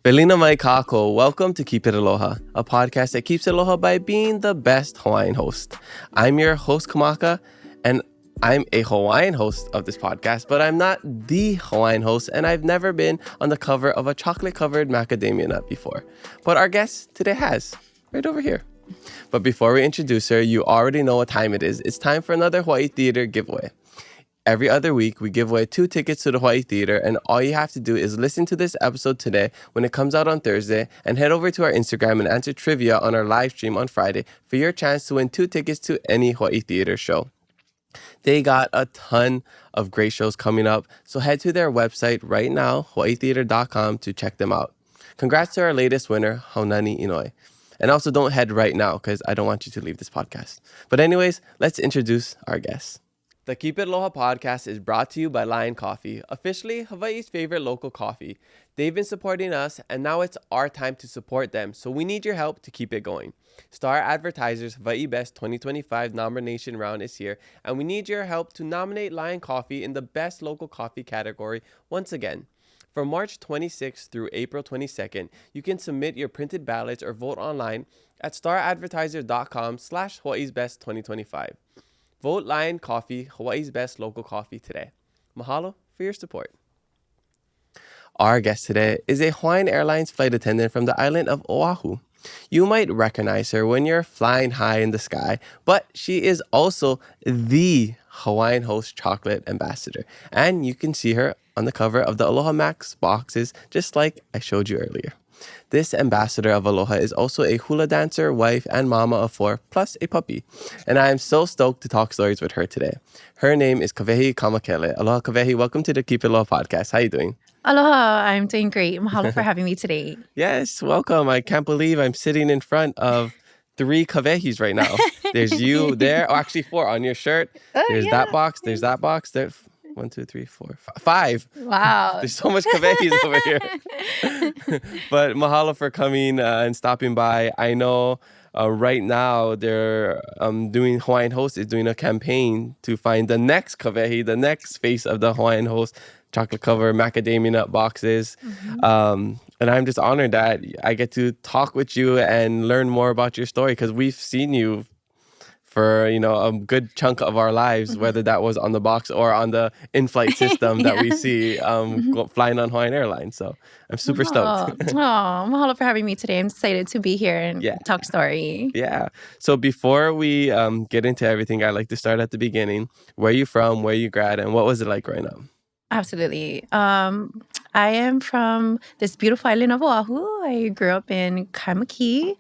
Belina mai kako, welcome to Keep It Aloha, a podcast that keeps it aloha by being the best Hawaiian host. I'm your host, Kamaka, and I'm a Hawaiian host of this podcast, but I'm not the Hawaiian host, and I've never been on the cover of a chocolate-covered macadamia nut before. But our guest today has, right over here. But before we introduce her, you already know what time it is. It's time for another Hawaii Theater giveaway. Every other week, we give away 2 tickets to the Hawaii Theater, and all you have to do is listen to this episode today when it comes out on Thursday, and head over to our Instagram and answer trivia on our live stream on Friday for your chance to win 2 tickets to any Hawaii Theater show. They got a ton of great shows coming up, so head to their website right now, hawaiitheater.com, to check them out. Congrats to our latest winner, Haunani Inoi. And also don't head right now because I don't want you to leave this podcast. But anyways, let's introduce our guests. The Keep It Aloha podcast is brought to you by Lion Coffee, officially Hawaii's favorite local coffee. They've been supporting us, and now it's our time to support them, so we need your help to keep it going. Star Advertisers Hawaii Best 2025 nomination round is here, and we need your help to nominate Lion Coffee in the Best Local Coffee category once again. From March 26th through April 22nd, you can submit your printed ballots or vote online at staradvertiser.com/Hawaii's Best 2025. Vote Lion Coffee, Hawaii's best local coffee today. Mahalo for your support. Our guest today is a Hawaiian Airlines flight attendant from the island of Oahu. You might recognize her when you're flying high in the sky, but she is also the Hawaiian Host Chocolate ambassador. And you can see her on the cover of the Aloha Max boxes, just like I showed you earlier. This ambassador of Aloha is also a hula dancer, wife, and mama of 4, plus a puppy. And I am so stoked to talk stories with her today. Her name is Kawehi Kamakele. Aloha, Kawehi. Welcome to the Keep It Aloha podcast. How are you doing? Aloha, I'm doing great. Mahalo for having me today. Yes, welcome. I can't believe I'm sitting in front of 3 Kawehis right now. There's you there. Oh, actually 4 on your shirt. There's that box. There's that box. There. 1, 2, 3, 4, 5. Wow. There's so much Kawehis over here. But mahalo for coming and stopping by. I know right now they're doing Hawaiian Host is doing a campaign to find the next Kawehi, the next face of the Hawaiian Host chocolate cover macadamia nut boxes. And I'm just honored that I get to talk with you and learn more about your story because we've seen you for, a good chunk of our lives, whether that was on the box or on the in-flight system that we see flying on Hawaiian Airlines. So I'm super stoked. Mahalo for having me today. I'm excited to be here and talk story. Yeah. So before we get into everything, I like to start at the beginning. Where are you from? Where you grad? And what was it like growing up? Absolutely. I am from this beautiful island of Oahu. I grew up in Kamakele.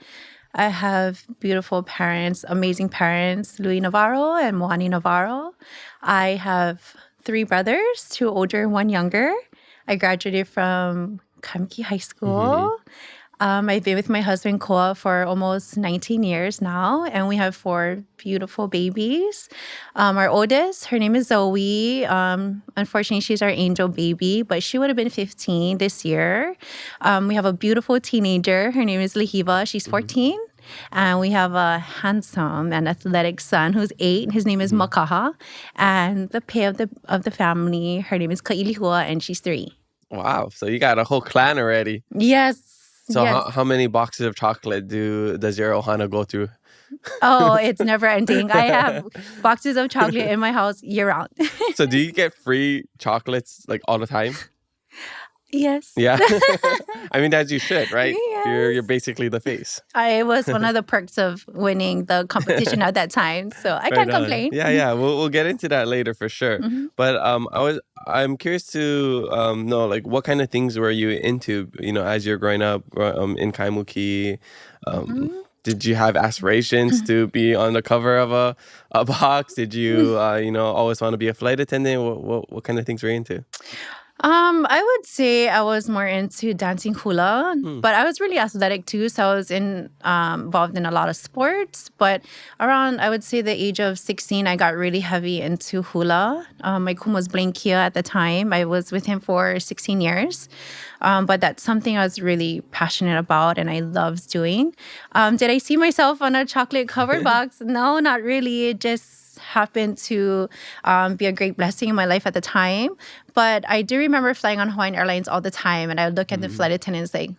I have beautiful parents, amazing parents, Louis Navarro and Moani Navarro. I have 3 brothers, 2 older, 1 younger. I graduated from Kamakele High School. I've been with my husband, Koa, for almost 19 years now, and we have 4 beautiful babies. Our oldest, her name is Zoe. Unfortunately, she's our angel baby, but she would have been 15 this year. We have a beautiful teenager. Her name is Lehiva. She's 14. And we have a handsome and athletic son who's 8. His name is Makaha. And the pay of the family, her name is Kailihua, and she's 3. Wow. So you got a whole clan already. Yes. So yes. how many boxes of chocolate does your ohana go through? Oh, it's never ending. I have boxes of chocolate in my house year round. So do you get free chocolates like all the time? Yes. Yeah. I mean, as you should, right? Yes. You're basically the face. It was one of the perks of winning the competition at that time. So I can't complain. Yeah. We'll get into that later for sure. But I'm curious to know like what kind of things were you into, as you're growing up in Kaimuki? Did you have aspirations to be on the cover of a box? Did you always want to be a flight attendant? What kind of things were you into? I would say I was more into dancing hula, but I was really athletic too. So I was involved in a lot of sports. But around, I would say the age of 16, I got really heavy into hula. My kum was Blankia at the time. I was with him for 16 years. But that's something I was really passionate about and I loved doing. Did I see myself on a chocolate covered box? No, not really. It just happened to be a great blessing in my life at the time. But I do remember flying on Hawaiian Airlines all the time. And I would look at the flight attendants like,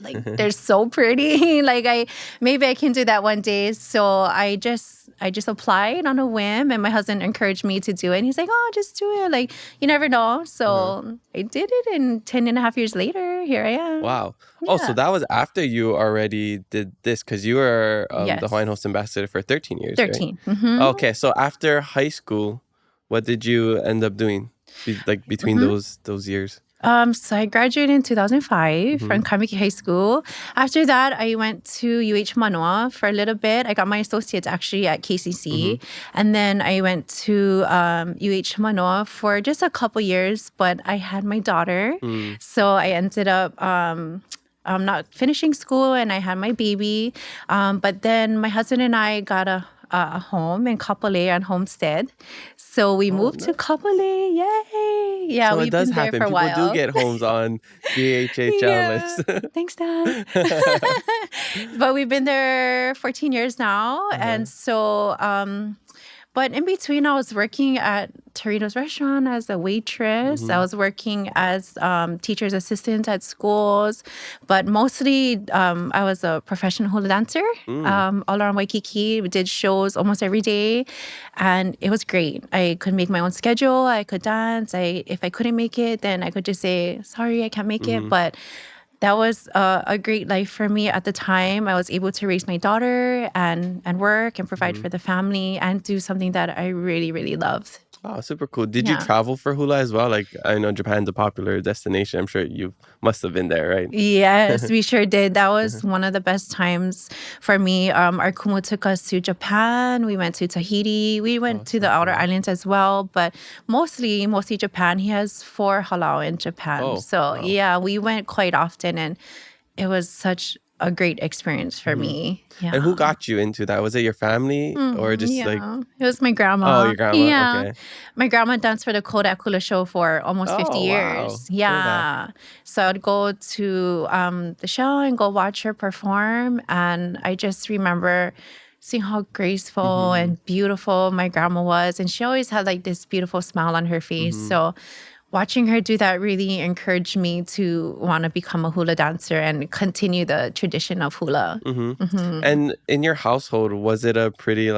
like they're so pretty. Maybe I can do that one day. So I just applied on a whim, and my husband encouraged me to do it. And he's like, oh, just do it. Like, you never know. So I did it, and 10 and a half years later, here I am. Wow. Oh, so that was after you already did this, because you were the Hawaiian Host Ambassador for 13 years, 13. right? Mm-hmm. Okay, so after high school, what did you end up doing between those years? So I graduated in 2005 from Kawehi High School. After that, I went to UH Manoa for a little bit. I got my associates actually at KCC. And then I went to UH Manoa for just a couple years, but I had my daughter. So I ended up not finishing school, and I had my baby. But then my husband and I got a home in Kapolei on Homestead. So we moved to Kapolei. Yay! Yeah, so we've it does been there happen. for a People while. do get homes on DHHL list. Thanks, Dad. But we've been there 14 years now. And so, but in between, I was working at Torito's restaurant as a waitress. I was working as teacher's assistant at schools. But mostly, I was a professional hula dancer all around Waikiki. We did shows almost every day. And it was great. I could make my own schedule. I could dance. If I couldn't make it, then I could just say, sorry, I can't make it. But that was a great life for me at the time. I was able to raise my daughter and work and provide for the family and do something that I really, really loved. Oh, super cool. Did you travel for hula as well? Like, I know Japan's a popular destination. I'm sure you must have been there, right? Yes, we sure did. That was one of the best times for me. Our kumu took us to Japan. We went to Tahiti. We went to the outer islands as well, but mostly Japan. He has 4 halau in Japan. Yeah, we went quite often, and it was such a great experience for me. Yeah. And who got you into that? Was it your family or just it was my grandma. Oh, your grandma. Yeah. Okay. My grandma danced for the Kodak Hula show for almost 50 years. Wow. Yeah. So I'd go to the show and go watch her perform. And I just remember seeing how graceful and beautiful my grandma was. And she always had like this beautiful smile on her face. So watching her do that really encouraged me to want to become a hula dancer and continue the tradition of hula. And in your household, was it a pretty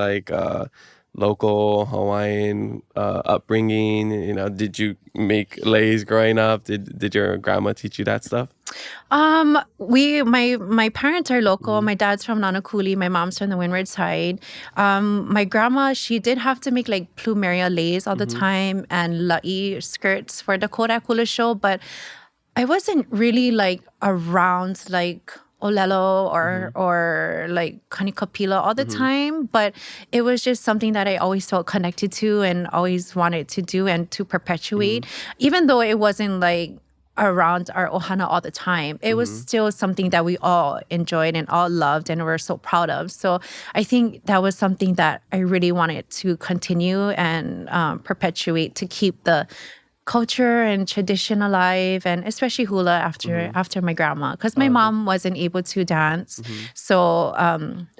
local Hawaiian upbringing? You know, did you make leis growing up? Did your grandma teach you that stuff? My parents are local. My dad's from Nanakuli. My mom's from the Windward side. My grandma, she did have to make like plumeria leis all the time and la'i skirts for the Kodak Hula show, but I wasn't really like around like Olelo or like Kanikapila all the time, but it was just something that I always felt connected to and always wanted to do and to perpetuate, even though it wasn't like around our ohana all the time. It was still something that we all enjoyed and all loved and were so proud of. So I think that was something that I really wanted to continue and perpetuate to keep the culture and tradition alive, and especially hula after my grandma, because my mom wasn't able to dance. So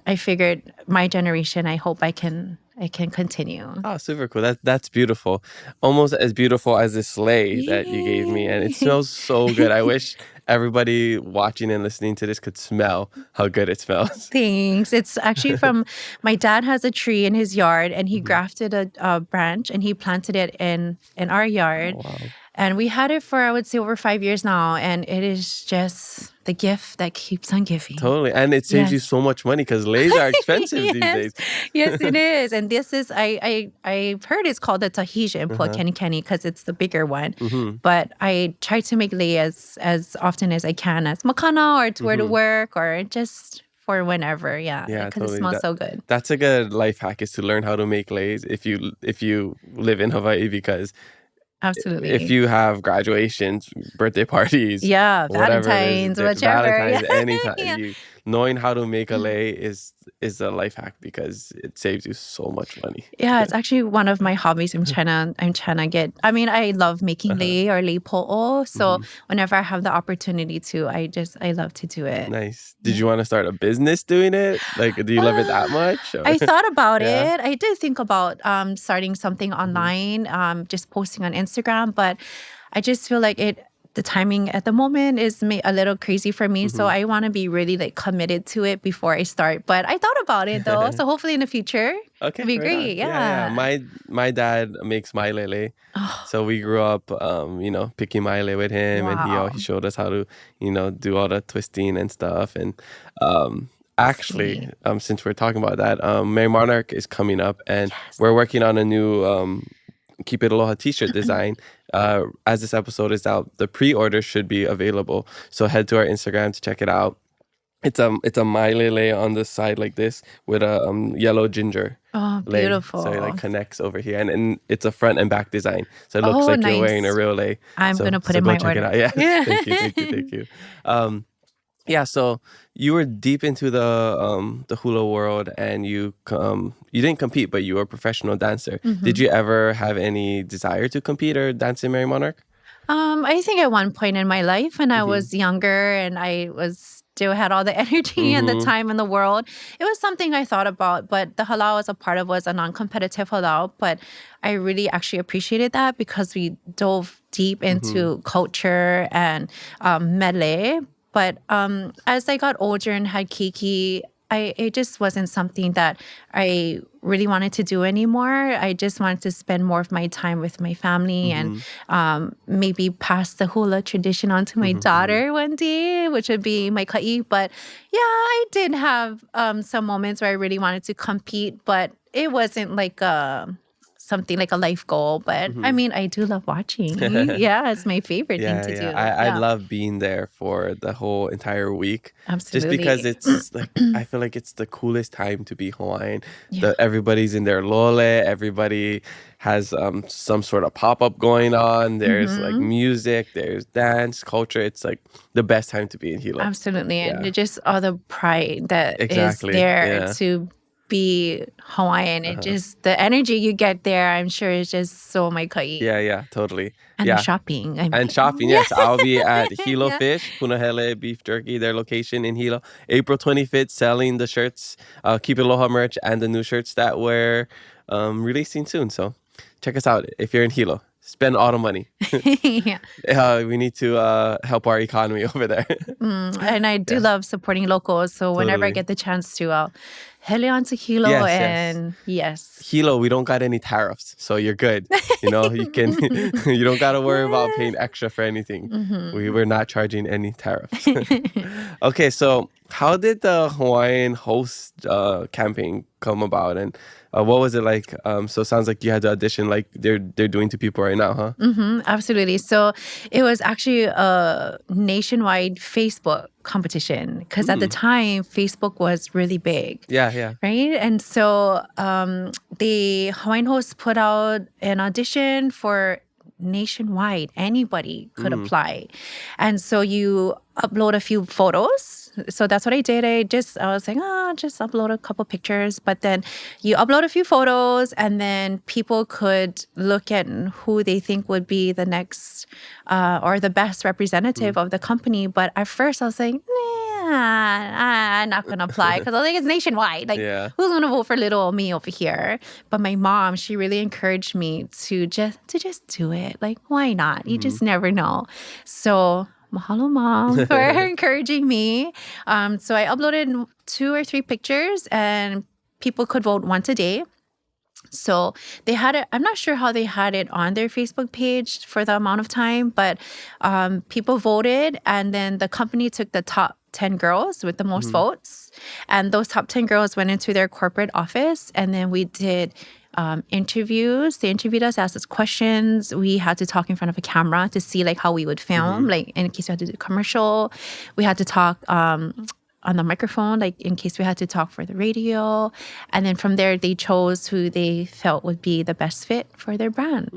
I figured my generation, I hope I can continue. Oh, super cool. That's beautiful. Almost as beautiful as this sleigh that you gave me. And it smells so good. I wish everybody watching and listening to this could smell how good it smells. Thanks. It's actually from, my dad has a tree in his yard, and he grafted a branch and he planted it in our yard. Oh, wow. And we had it for, I would say, over 5 years now. And it is just the gift that keeps on giving. Totally. And it saves you so much money because leis are expensive these days. Yes, it is. And this is, I've heard it's called the Tahitian Kenny Kenny because it's the bigger one. But I try to make lei as often as I can as makana or to wear to work or just for whenever. Yeah, because totally. it smells so good. That's a good life hack, is to learn how to make leis if you live in Hawaii, because absolutely, if you have graduations, birthday parties, Valentine's, whichever, anytime, knowing how to make a lei is a life hack because it saves you so much money. Yeah, it's actually one of my hobbies. I'm trying to get. I mean, I love making lei or lei po'o. So whenever I have the opportunity to, I love to do it. Nice. Did you want to start a business doing it? Like, do you love it that much? Or? I thought about it. I did think about starting something online, just posting on Instagram, but I just feel like it the timing at the moment is a little crazy for me. So I want to be really like committed to it before I start. But I thought about it though. So hopefully in the future, Okay, it'd be right on. great. Yeah. Yeah. My dad makes mailele. Oh, So we grew up, picking maile with him, and wow. he showed us how to, do all the twisting and stuff. And actually, Sweet. since we're talking about that, Mary Monarch is coming up, and Yes. we're working on a new Keep It Aloha t-shirt design. As this episode is out, the pre-order should be available. So head to our Instagram to check it out. It's a mailele on the side like this with a yellow ginger Oh, lei. So it like beautiful. connects over here, and it's a front and back design. So it looks Oh, like you're wearing a nice. real lei. I'm So gonna put so in go my check it order. out. Yes, Yeah. thank you. Yeah, so you were deep into the hula world, and you didn't compete, but you were a professional dancer. Did you ever have any desire to compete or dance in Mary Monarch? I think at one point in my life when I was younger and I was still had all the energy and the Mm-hmm. time in the world, it was something I thought about. But the halau I was a part of was a non-competitive halau. But I really actually appreciated that because we dove deep into culture and medley. But as I got older and had Kiki, it just wasn't something that I really wanted to do anymore. I just wanted to spend more of my time with my family and maybe pass the hula tradition on to my daughter one day, which would be my ka'i. But yeah, I did have some moments where I really wanted to compete, but it wasn't like something like a life goal. But I mean, I do love watching. Yeah, it's my favorite thing to Yeah. do. I Yeah, love being there for the whole entire week. Just because absolutely. it's like I feel like it's the coolest time to be Hawaiian. Yeah. Everybody's in their lole, everybody has some sort of pop-up going on. There's like Mm-hmm. music, there's dance, culture. It's like the best time to be in Hilo. Absolutely. And Yeah. just all the pride that is Exactly. there Yeah. to be Hawaiian. It just, the energy you get there, I'm sure is just so mai kai. Yeah, totally. And the Yeah. shopping. I And mean, shopping, yeah. yes. I'll be at Hilo Yeah. Fish, Punahele Beef Jerky, their location in Hilo. April 25th, selling the shirts, Keep It Aloha merch, and the new shirts that we're releasing soon. So check us out if you're in Hilo. Spend all the money. Yeah. We need to help our economy over there. And I do Yeah. love supporting locals. So whenever I Totally. get the chance to, I'll hele on to Hilo. Yes. And yes. Hilo, we don't got any tariffs, so you're good. You can you don't got to worry about paying extra for anything. We're not charging any tariffs. Okay, so how did the Hawaiian Host campaign come about, and what was it like? So it sounds like you had to audition, like they're doing to people right now, huh? Absolutely. So it was actually a nationwide Facebook competition because at the time, Facebook was really big. Yeah. Right. And so the Hawaiian Host put out an audition for nationwide. Anybody could apply. And so you upload a few photos. So that's what I did. I was like, just upload a couple pictures. But then you upload a few photos and then people could look at who they think would be the next or the best representative of the company. But at first I was like, I'm not going to apply because I think it's nationwide. Like, Yeah. who's going to vote for little old me over here? But my mom, she really encouraged me to just do it. Like, why not? You just never know. So mahalo, Mom, for encouraging me. So I uploaded 2 or 3 pictures and people could vote once a day. So they had it. I'm not sure how they had it on their Facebook page for the amount of time, but people voted, and then the company took the top 10 girls with the most votes, and those top 10 girls went into their corporate office, and then we did interviews. They interviewed us, asked us questions. We had to talk in front of a camera to see like how we would film, like in case we had to do a commercial. We had to talk on the microphone, like in case we had to talk for the radio. And then from there, they chose who they felt would be the best fit for their brand.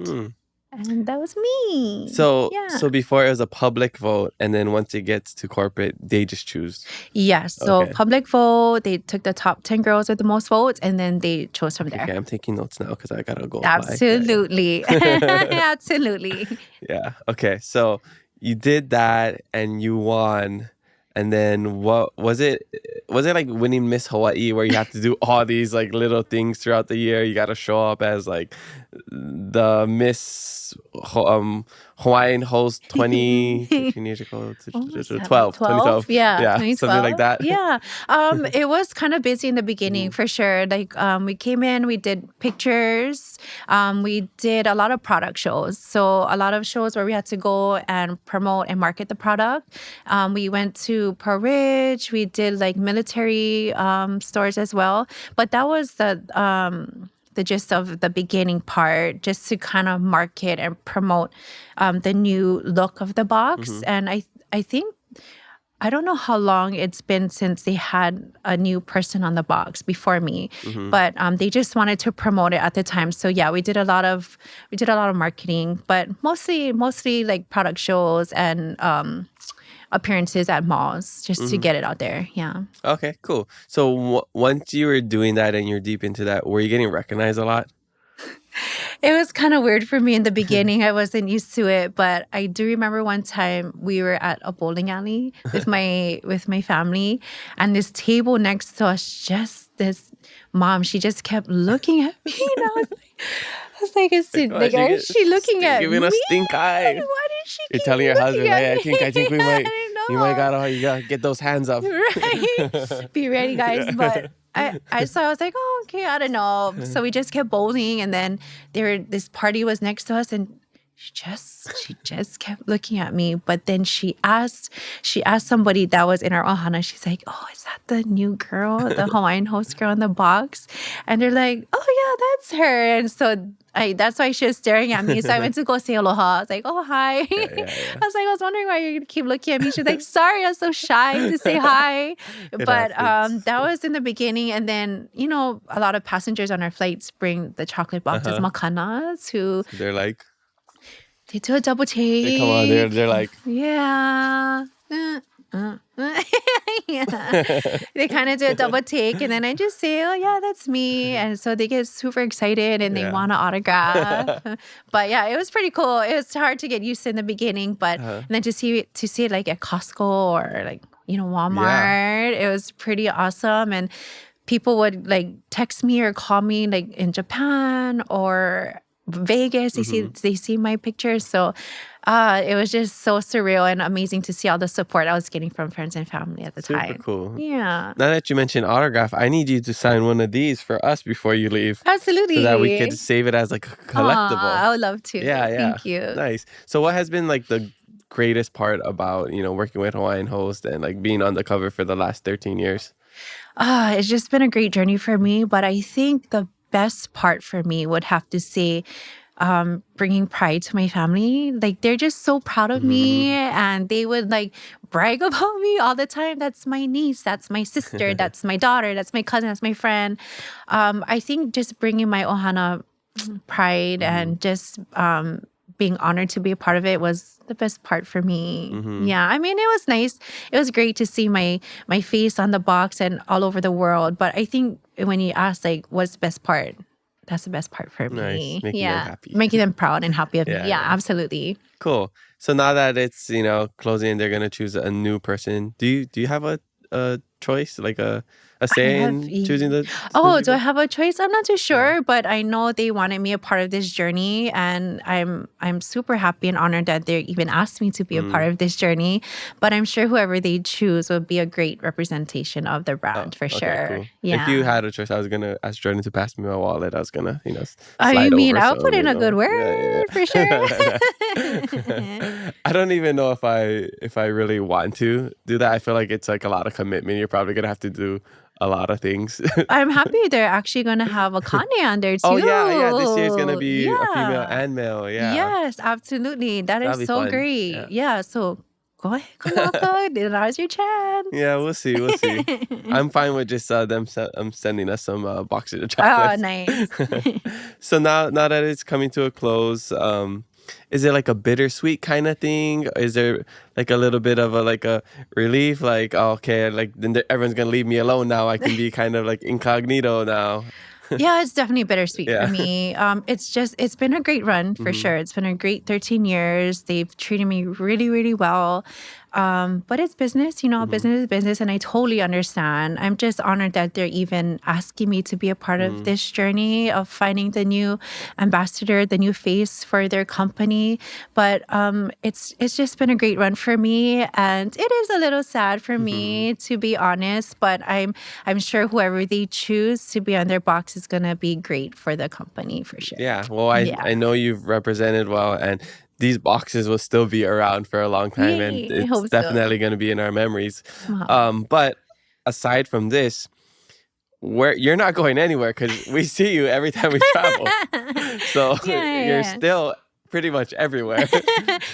And that was me. So yeah. so before it was a public vote, and then once it gets to corporate, they just choose. Yes. So Okay. public vote, they took the top 10 girls with the most votes, and then they chose from there. Okay, I'm taking notes now because I gotta go apply. Absolutely. Absolutely. Yeah. Okay. So you did that and you won. And then what was it? Was it like winning Miss Hawaii where you have to do all these like little things throughout the year? You got to show up as like the Miss Hawaiian Host 13 years ago, What was that, like 12, 12? 2012. Yeah, Yeah, something like 2012. that. Yeah. It was kind of busy in the beginning for sure. Like we came in, we did pictures, we did a lot of product shows. So a lot of shows where we had to go and promote and market the product. We went to Pearl Ridge, we did like military stores as well. But that was the gist of the beginning part, just to kind of market and promote the new look of the box. And I think, I don't know how long it's been since they had a new person on the box before me, but they just wanted to promote it at the time. So yeah, we did a lot of marketing, but mostly like product shows and appearances at malls just to get it out there. Yeah. Okay, cool. So once you were doing that and you're deep into that, were you getting recognized a lot? It was kind of weird for me in the beginning. I wasn't used to it, but I do remember one time we were at a bowling alley with my family, and this table next to us, just this mom, she just kept looking at me, and is she looking at me? Giving a stink eye. Why did she? You're telling your husband, hey, I think we might, I you might gotta get those hands up. Right. Be ready, guys. But I saw, I was like, oh, okay, I don't know. So we just kept bowling, and then this party was next to us, and she just kept looking at me. But then she asked somebody that was in our ohana, she's like, oh, is that the new girl, the Hawaiian host girl in the box? And they're like, oh yeah, that's her. And so that's why she was staring at me. So I went to go say aloha. I was like, oh, hi. I was wondering why you keep looking at me. She's like, sorry, I'm so shy to say hi. But that was in the beginning. And then, a lot of passengers on our flights bring the chocolate box as makanas who... So they're like... They do a double take. Come on, they're like... Yeah. Yeah. They kind of do a double take, and then I just say, oh yeah, that's me. And so they get super excited and they want an autograph. But yeah, it was pretty cool. It was hard to get used to in the beginning, but and then to see it like at Costco or like, Walmart, it was pretty awesome. And people would like text me or call me like in Japan or Vegas. They see my pictures. So it was just so surreal and amazing to see all the support I was getting from friends and family at the time. Super cool. Yeah. Now that you mentioned autograph, I need you to sign one of these for us before you leave. Absolutely. So that we could save it as like a collectible. I would love to. Yeah. Thank you. Nice. So what has been like the greatest part about, working with Hawaiian Host and like being on the cover for the last 13 years? It's just been a great journey for me. But I think the best part for me would have to say bringing pride to my family. Like, they're just so proud of me, and they would like brag about me all the time. That's my niece, that's my sister, that's my daughter, that's my cousin, that's my friend. I think just bringing my ohana pride and just being honored to be a part of it was the best part for me. Yeah, I mean, it was nice. It was great to see my face on the box and all over the world. But I think when you ask like, what's the best part? That's the best part for me. Making them happy. Making them proud and happy of me. Yeah, absolutely. Cool. So now that it's, closing, they're going to choose a new person. Do you have a choice, like a say in choosing the... do I have a choice? I'm not too sure, but I know they wanted me a part of this journey, and I'm super happy and honored that they even asked me to be a part of this journey. But I'm sure whoever they choose will be a great representation of the brand for sure. Cool. Yeah. If you had a choice, I was gonna ask Jordan to pass me my wallet. I was gonna, I'll put in a good word for sure. I don't even know if I really want to do that. I feel like it's like a lot of commitment. You're probably gonna have to do a lot of things. I'm happy they're actually going to have a kane on there too. Oh yeah. This year's going to be a female and male. Yeah. Yes, absolutely. That'd is so fun. Great. Yeah. So go ahead, Kamaka. Now's your chance. Yeah, we'll see. I'm fine with just them sending us some boxes of chocolates. Oh, nice. So now that it's coming to a close, is it like a bittersweet kind of thing? Is there like a little bit of a relief? Like, oh, okay, like then everyone's gonna leave me alone now. I can be kind of like incognito now. Yeah, it's definitely bittersweet for me. It's been a great run for sure. It's been a great 13 years. They've treated me really, really well. But it's business, business is business, and I totally understand. I'm just honored that they're even asking me to be a part of this journey of finding the new ambassador, the new face for their company. But it's just been a great run for me, and it is a little sad for me, to be honest. But I'm sure whoever they choose to be on their box is gonna be great for the company for sure. Yeah. Well, I know you've represented well, and these boxes will still be around for a long time, and Yay, I it's hope so. definitely going to be in our memories. Wow. But aside from this, where you're not going anywhere because we see you every time we travel. So you're Yeah. still pretty much everywhere.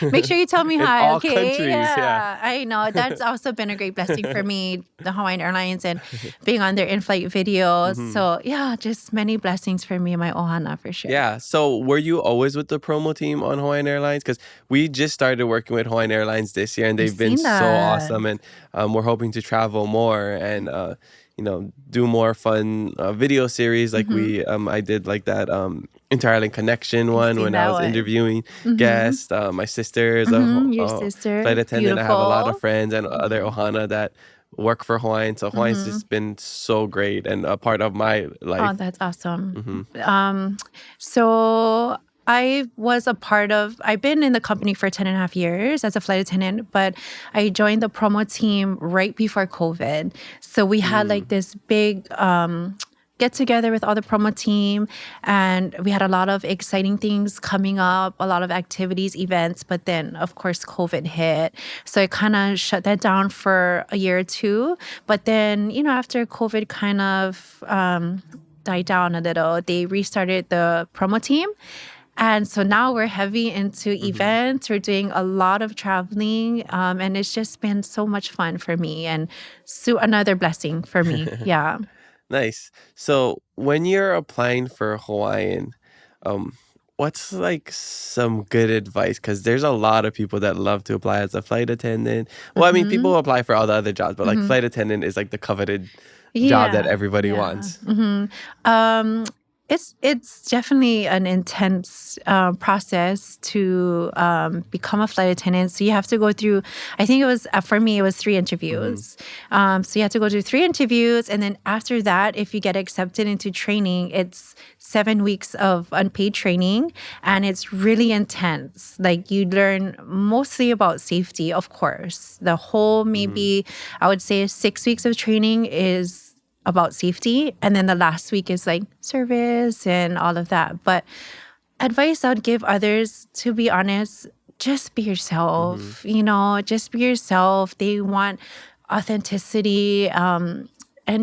Make sure you tell me In hi, all okay? countries, yeah. Yeah, I know. That's also been a great blessing for me, the Hawaiian Airlines and being on their in-flight videos. So yeah, just many blessings for me and my ohana for sure. Yeah. So were you always with the promo team on Hawaiian Airlines? Because we just started working with Hawaiian Airlines this year, and they've been seen so that. awesome. And we're hoping to travel more and do more fun video series. Like I did like that Inter-Island Connection one seen when I that was one. interviewing guests. My sister is Your sister. flight attendant. I have a lot of Beautiful. friends and other ohana that work for Hawaiian. So Hawaiian's just been so great and a part of my Oh, life. that's awesome. So I've been in the company for 10 and a half years as a flight attendant, but I joined the promo team right before COVID. So we had like this big get together with all the promo team, and we had a lot of exciting things coming up, a lot of activities, events, but then of course COVID hit. So I kind of shut that down for a year or two. But then, after COVID kind of died down a little, they restarted the promo team. And so now we're heavy into events. We're doing a lot of traveling. And it's just been so much fun for me and another blessing for me. Yeah. Nice. So when you're applying for Hawaiian, what's like some good advice? Because there's a lot of people that love to apply as a flight attendant. Well, I mean, people apply for all the other jobs, but like flight attendant is like the coveted job that everybody wants. It's definitely an intense process to become a flight attendant. So you have to go through, I think it was, for me, it was 3 interviews. So you have to go through 3 interviews. And then after that, if you get accepted into training, it's 7 weeks of unpaid training. And it's really intense. Like you learn mostly about safety, of course. The whole maybe, I would say 6 weeks of training is about safety. And then the last week is like service and all of that. But advice I'd give others, to be honest, just be yourself, just be yourself. They want authenticity, and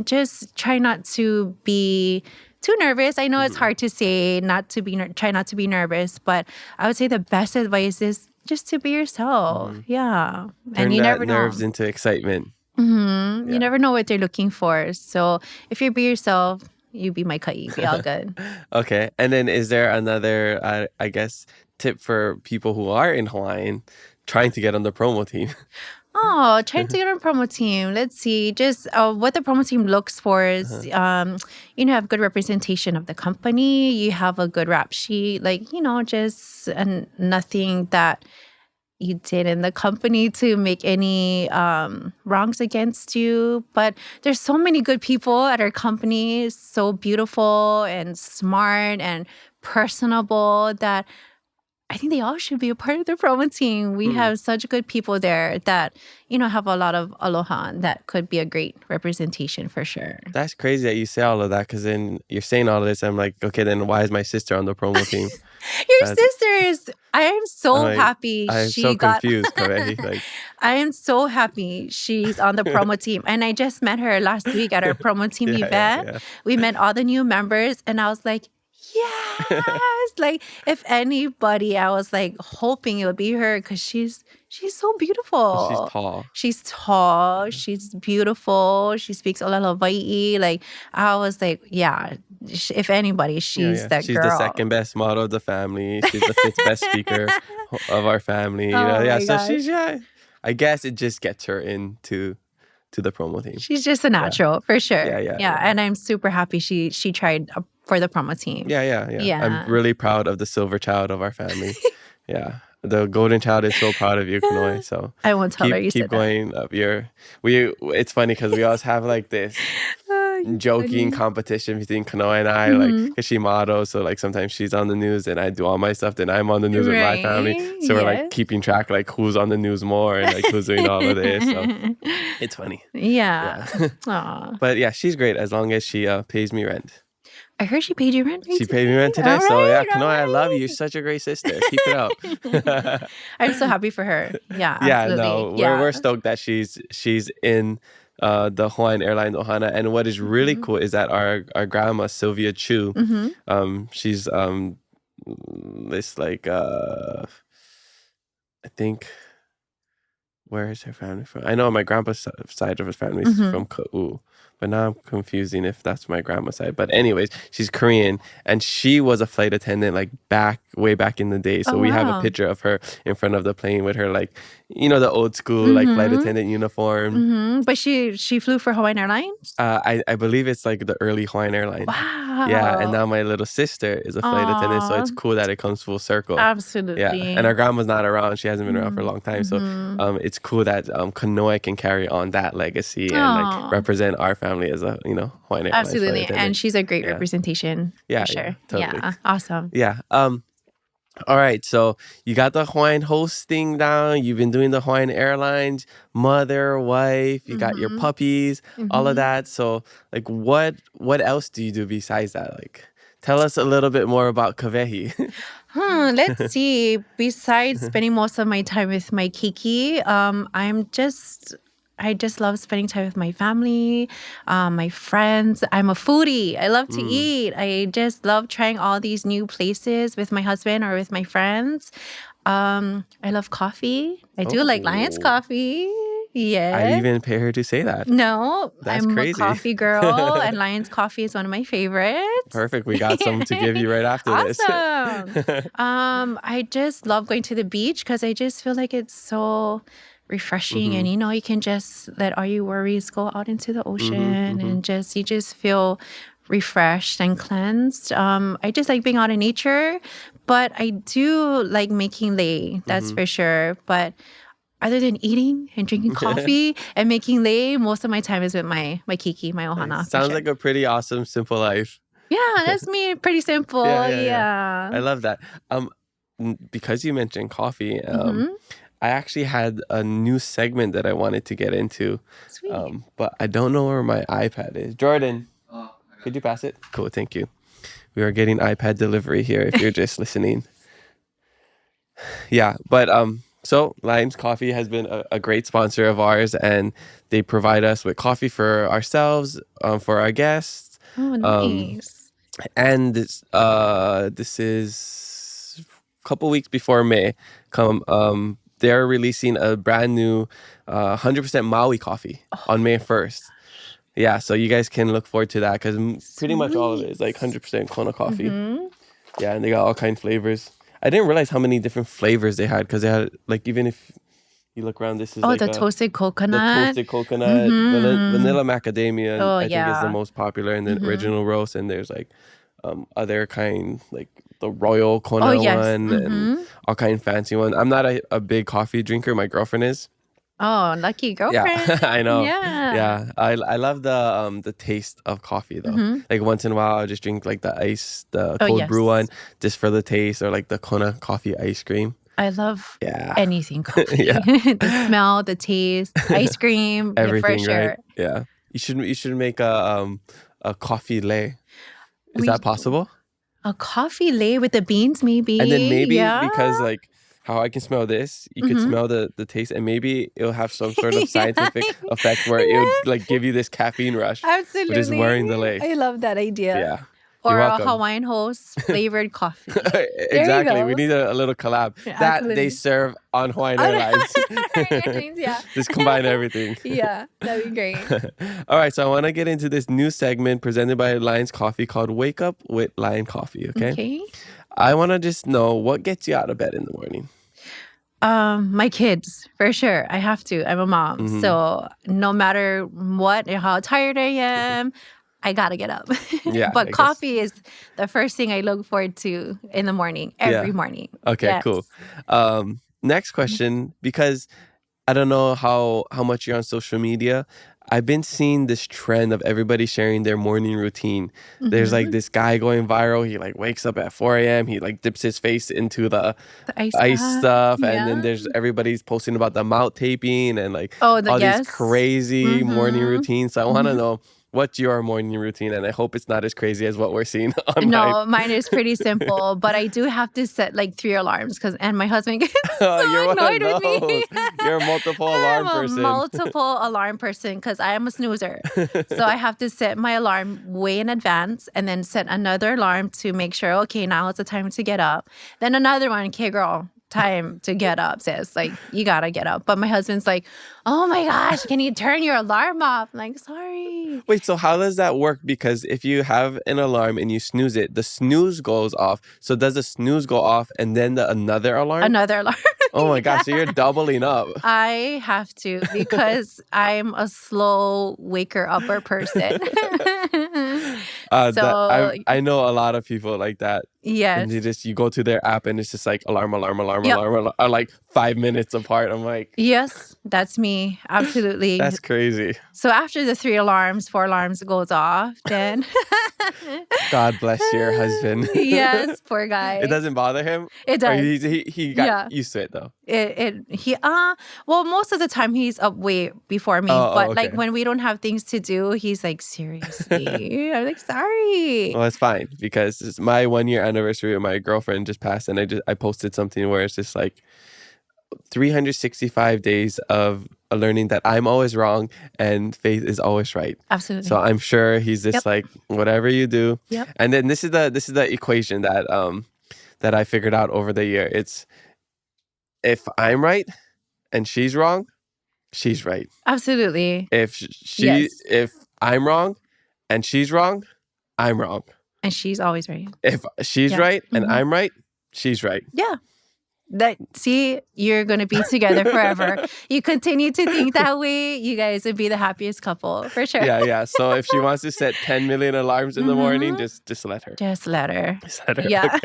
just try not to be too nervous. I know it's hard to say try not to be nervous, but I would say the best advice is just to be yourself. Yeah. Turn and you that never know. nerves into excitement. You never know what they're looking for. So if you be yourself, you be my kai. Be all good. Okay. And then is there another, I guess, tip for people who are in Hawaiian trying to get on the promo team? Trying to get on a promo team. Let's see. Just what the promo team looks for is, have good representation of the company. You have a good rap sheet. Like, just nothing that you did in the company to make any wrongs against you. But there's so many good people at our company, so beautiful and smart and personable, that I think they all should be a part of the promo team. We have such good people there that, have a lot of aloha, and that could be a great representation for sure. That's crazy that you say all of that, because then you're saying all of this. I'm like, okay, then why is my sister on the promo team? Your sister is, I am so happy I'm she so got. confused, Kawehi. Like, I am so happy she's on the promo team. And I just met her last week at our promo team event. Yeah. We met all the new members, and I was like, yes. Like, if anybody, I was like hoping it would be her, because she's so beautiful. She's tall. She's tall. She's beautiful. She speaks Aloha Hawaii. Like, I was like, yeah, if anybody, she's that She's girl. the second best model of the family. She's the 5th best speaker of our family. So she's, I guess it just gets her into the promo team. She's just a natural, for sure. Yeah. And I'm super happy she tried for the promo team. Yeah. I'm really proud of the silver child of our family. Yeah. The golden child is so proud of you, Kanoe. So I won't tell her you keep said that. going up your. It's funny because we always have like this joking competition between Kanoe and I, like, because she models, so like sometimes she's on the news and I do all my stuff, then I'm on the news with my family, so we're like keeping track, like who's on the news more and like who's doing all of this. So it's funny. Yeah. Aw. But yeah, she's great as long as she pays me rent. I heard she paid you rent. She paid me rent today, so yeah, Kanoe, I love you. You're such a great sister. Keep it up. I'm so happy for her. Yeah, Yeah, absolutely. no, we're stoked that she's in the Hawaiian Airlines Ohana. And what is really cool is that our grandma Sylvia Chu, she's this like I think, where is her family from? I know my grandpa's side of his family is from Ka'u, but now I'm confusing if that's my grandma's side. But anyways, she's Korean, and she was a flight attendant like way back in the day. So we have a picture of her in front of the plane with her, like, you know, the old school like flight attendant uniform. But she flew for Hawaiian Airlines? I believe it's like the early Hawaiian Airlines. Wow. Yeah, and now my little sister is a flight attendant, so it's cool that it comes full circle. Absolutely. Yeah, and our grandma's not around. She hasn't been around for a long time. So it's cool that Kanoe can carry on that legacy and like represent our family as a, you know, Hawaiian Airlines flight Absolutely. attendant. And she's a great representation. Yeah, for sure. yeah, totally. Yeah. Awesome. Yeah. All right, so you got the Hawaiian host thing down. You've been doing the Hawaiian Airlines, mother, wife. You got your puppies, all of that. So, like, what else do you do besides that? Like, tell us a little bit more about Kawehi. Let's see. Besides spending most of my time with my Kiki, I just love spending time with my family, my friends. I'm a foodie. I love to eat. I just love trying all these new places with my husband or with my friends. I love coffee. I do like Lion's coffee. Yes. I didn't even pay her to say that. No, That's I'm crazy. a coffee girl, and Lion's coffee is one of my favorites. Perfect. We got some to give you right after this. Awesome. I just love going to the beach because I just feel like it's so refreshing, and you know, you can just let all your worries go out into the ocean, and you just feel refreshed and cleansed. I just like being out in nature, but I do like making lei, that's for sure. But other than eating and drinking coffee and making lei, most of my time is with my Kiki, my ohana. Sounds like a pretty awesome, simple life. Yeah, that's me. Pretty simple. Yeah. I love that. Because you mentioned coffee, I actually had a new segment that I wanted to get into. Sweet. But I don't know where my iPad is. Jordan, could you pass it? Cool, thank you. We are getting iPad delivery here if you're just listening. Yeah, but so Lion's Coffee has been a great sponsor of ours, and they provide us with coffee for ourselves, for our guests. Oh, nice. And this is a couple weeks before May. They're releasing a brand new 100% Maui coffee on May 1st. Yeah, so you guys can look forward to that because pretty much all of it is like 100% Kona coffee. Yeah, and they got all kinds of flavors. I didn't realize how many different flavors they had because they had, like, even if you look around, this is like the toasted coconut. The toasted coconut, vanilla macadamia, I think is the most popular, and then original roast, and there's like other kind, like the royal Kona one, and all kind of fancy one. I'm not a big coffee drinker. My girlfriend is. Oh, lucky girlfriend. Yeah, I know. Yeah. I love the taste of coffee though. Like once in a while, I'll just drink like the cold brew one just for the taste, or like the Kona coffee ice cream. I love anything coffee. The smell, the taste, ice cream, everything, for sure. Right? Yeah, you should make a coffee lei. Is that possible? A coffee lei with the beans, maybe. And then maybe because like how I can smell this, you can smell the taste, and maybe it'll have some sort of scientific effect where it would like give you this caffeine rush. Absolutely. Just wearing the lei. I love that idea. Yeah. Or a Hawaiian Host flavored coffee. Exactly. We need a little collab that they serve on Hawaiian Airlines. Just combine everything. Yeah, that'd be great. All right, so I want to get into this new segment presented by Lion's Coffee called Wake Up with Lion Coffee, okay? I want to just know what gets you out of bed in the morning. My kids, for sure. I have to. I'm a mom. So no matter what, how tired I am, I gotta get up. Yeah, I But guess. coffee is the first thing I look forward to in the morning, every morning. Okay, Yes. cool. Next question, because I don't know how much you're on social media. I've been seeing this trend of everybody sharing their morning routine. There's like this guy going viral. He like wakes up at 4 a.m. He like dips his face into the The ice ice bath. stuff, and Yeah. then there's everybody's posting about the mouth taping and like Oh, all these yes. crazy morning routines. So I want to Mhm. know what's your morning routine, and I hope it's not as crazy as what we're seeing online. No, mine is pretty simple, but I do have to set like 3 alarms and my husband gets so You're one annoyed of with me. those. You're a multiple alarm I'm a person. multiple alarm person because I am a snoozer. So I have to set my alarm way in advance and then set another alarm to make sure, okay, now it's the time to get up. Then another one, okay, girl, time to get up, sis. Like, you gotta get up. But my husband's like, oh my gosh, can you turn your alarm off? I'm like, sorry. Wait, so how does that work? Because if you have an alarm and you snooze it, the snooze goes off. So does the snooze go off and then another alarm? Another alarm. Oh my gosh, so you're doubling up. I have to because I'm a slow waker upper person. I know a lot of people like that. Yes. And you go to their app and it's just like alarm, alarm, alarm, Yep. alarm, are like 5 minutes apart. I'm like, Yes, that's me. Absolutely. that's crazy. So after the 4 alarms goes off, then God bless your husband. Yes, poor guy. It doesn't bother him? It Or does. he got used to it though. Well, most of the time he's up way before me, but like when we don't have things to do, he's like, seriously. I'm like, sorry. Well, it's fine because it's my 1-year anniversary with my girlfriend just passed, and I posted something where it's just like 365 days of learning that I'm always wrong and Faith is always right. Absolutely. So I'm sure he's just like, whatever you do. Yep. And then this is the equation that that I figured out over the year. It's if I'm right and she's wrong, she's right. Absolutely. If I'm wrong and she's wrong, I'm wrong. And she's always right. If she's right and I'm right, she's right. Yeah. See, you're going to be together forever. You continue to think that way, you guys would be the happiest couple, for sure. Yeah. So if she wants to set 10 million alarms in the morning, just let her. Just let her. Just let her. Yeah.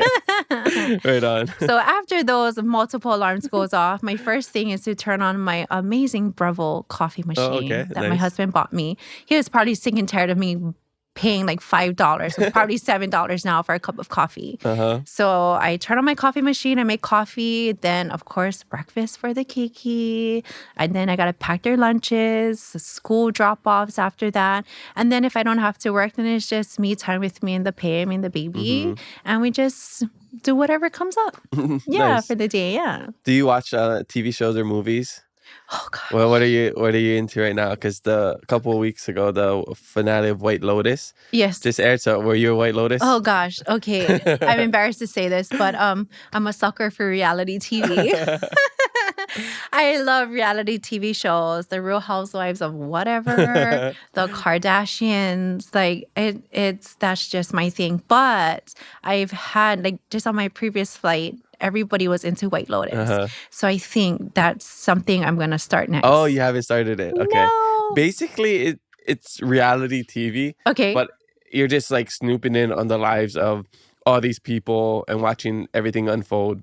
Okay. Right on. So after those multiple alarms goes off, my first thing is to turn on my amazing Bravo coffee machine that my husband bought me. He was probably sick and tired of me paying like $5 or probably $7 now for a cup of coffee. So I turn on my coffee machine, I make coffee, then of course breakfast for the keiki, and then I gotta pack their lunches, school drop-offs after that, and then if I don't have to work, then it's just me time with me and the baby, and we just do whatever comes up. Nice. For the day. Yeah. Do you watch TV shows or movies? Oh gosh. Well, what are you into right now? Because a couple of weeks ago, the finale of White Lotus just aired. So were you a White Lotus? Oh gosh. Okay. I'm embarrassed to say this, but I'm a sucker for reality TV. I love reality TV shows, the Real Housewives of whatever, the Kardashians, like that's just my thing. But I've had like just on my previous flight, everybody was into White Lotus. So I think that's something I'm going to start next. Oh, you haven't started it. Okay. No. Basically, it's reality TV. Okay. But you're just like snooping in on the lives of all these people and watching everything unfold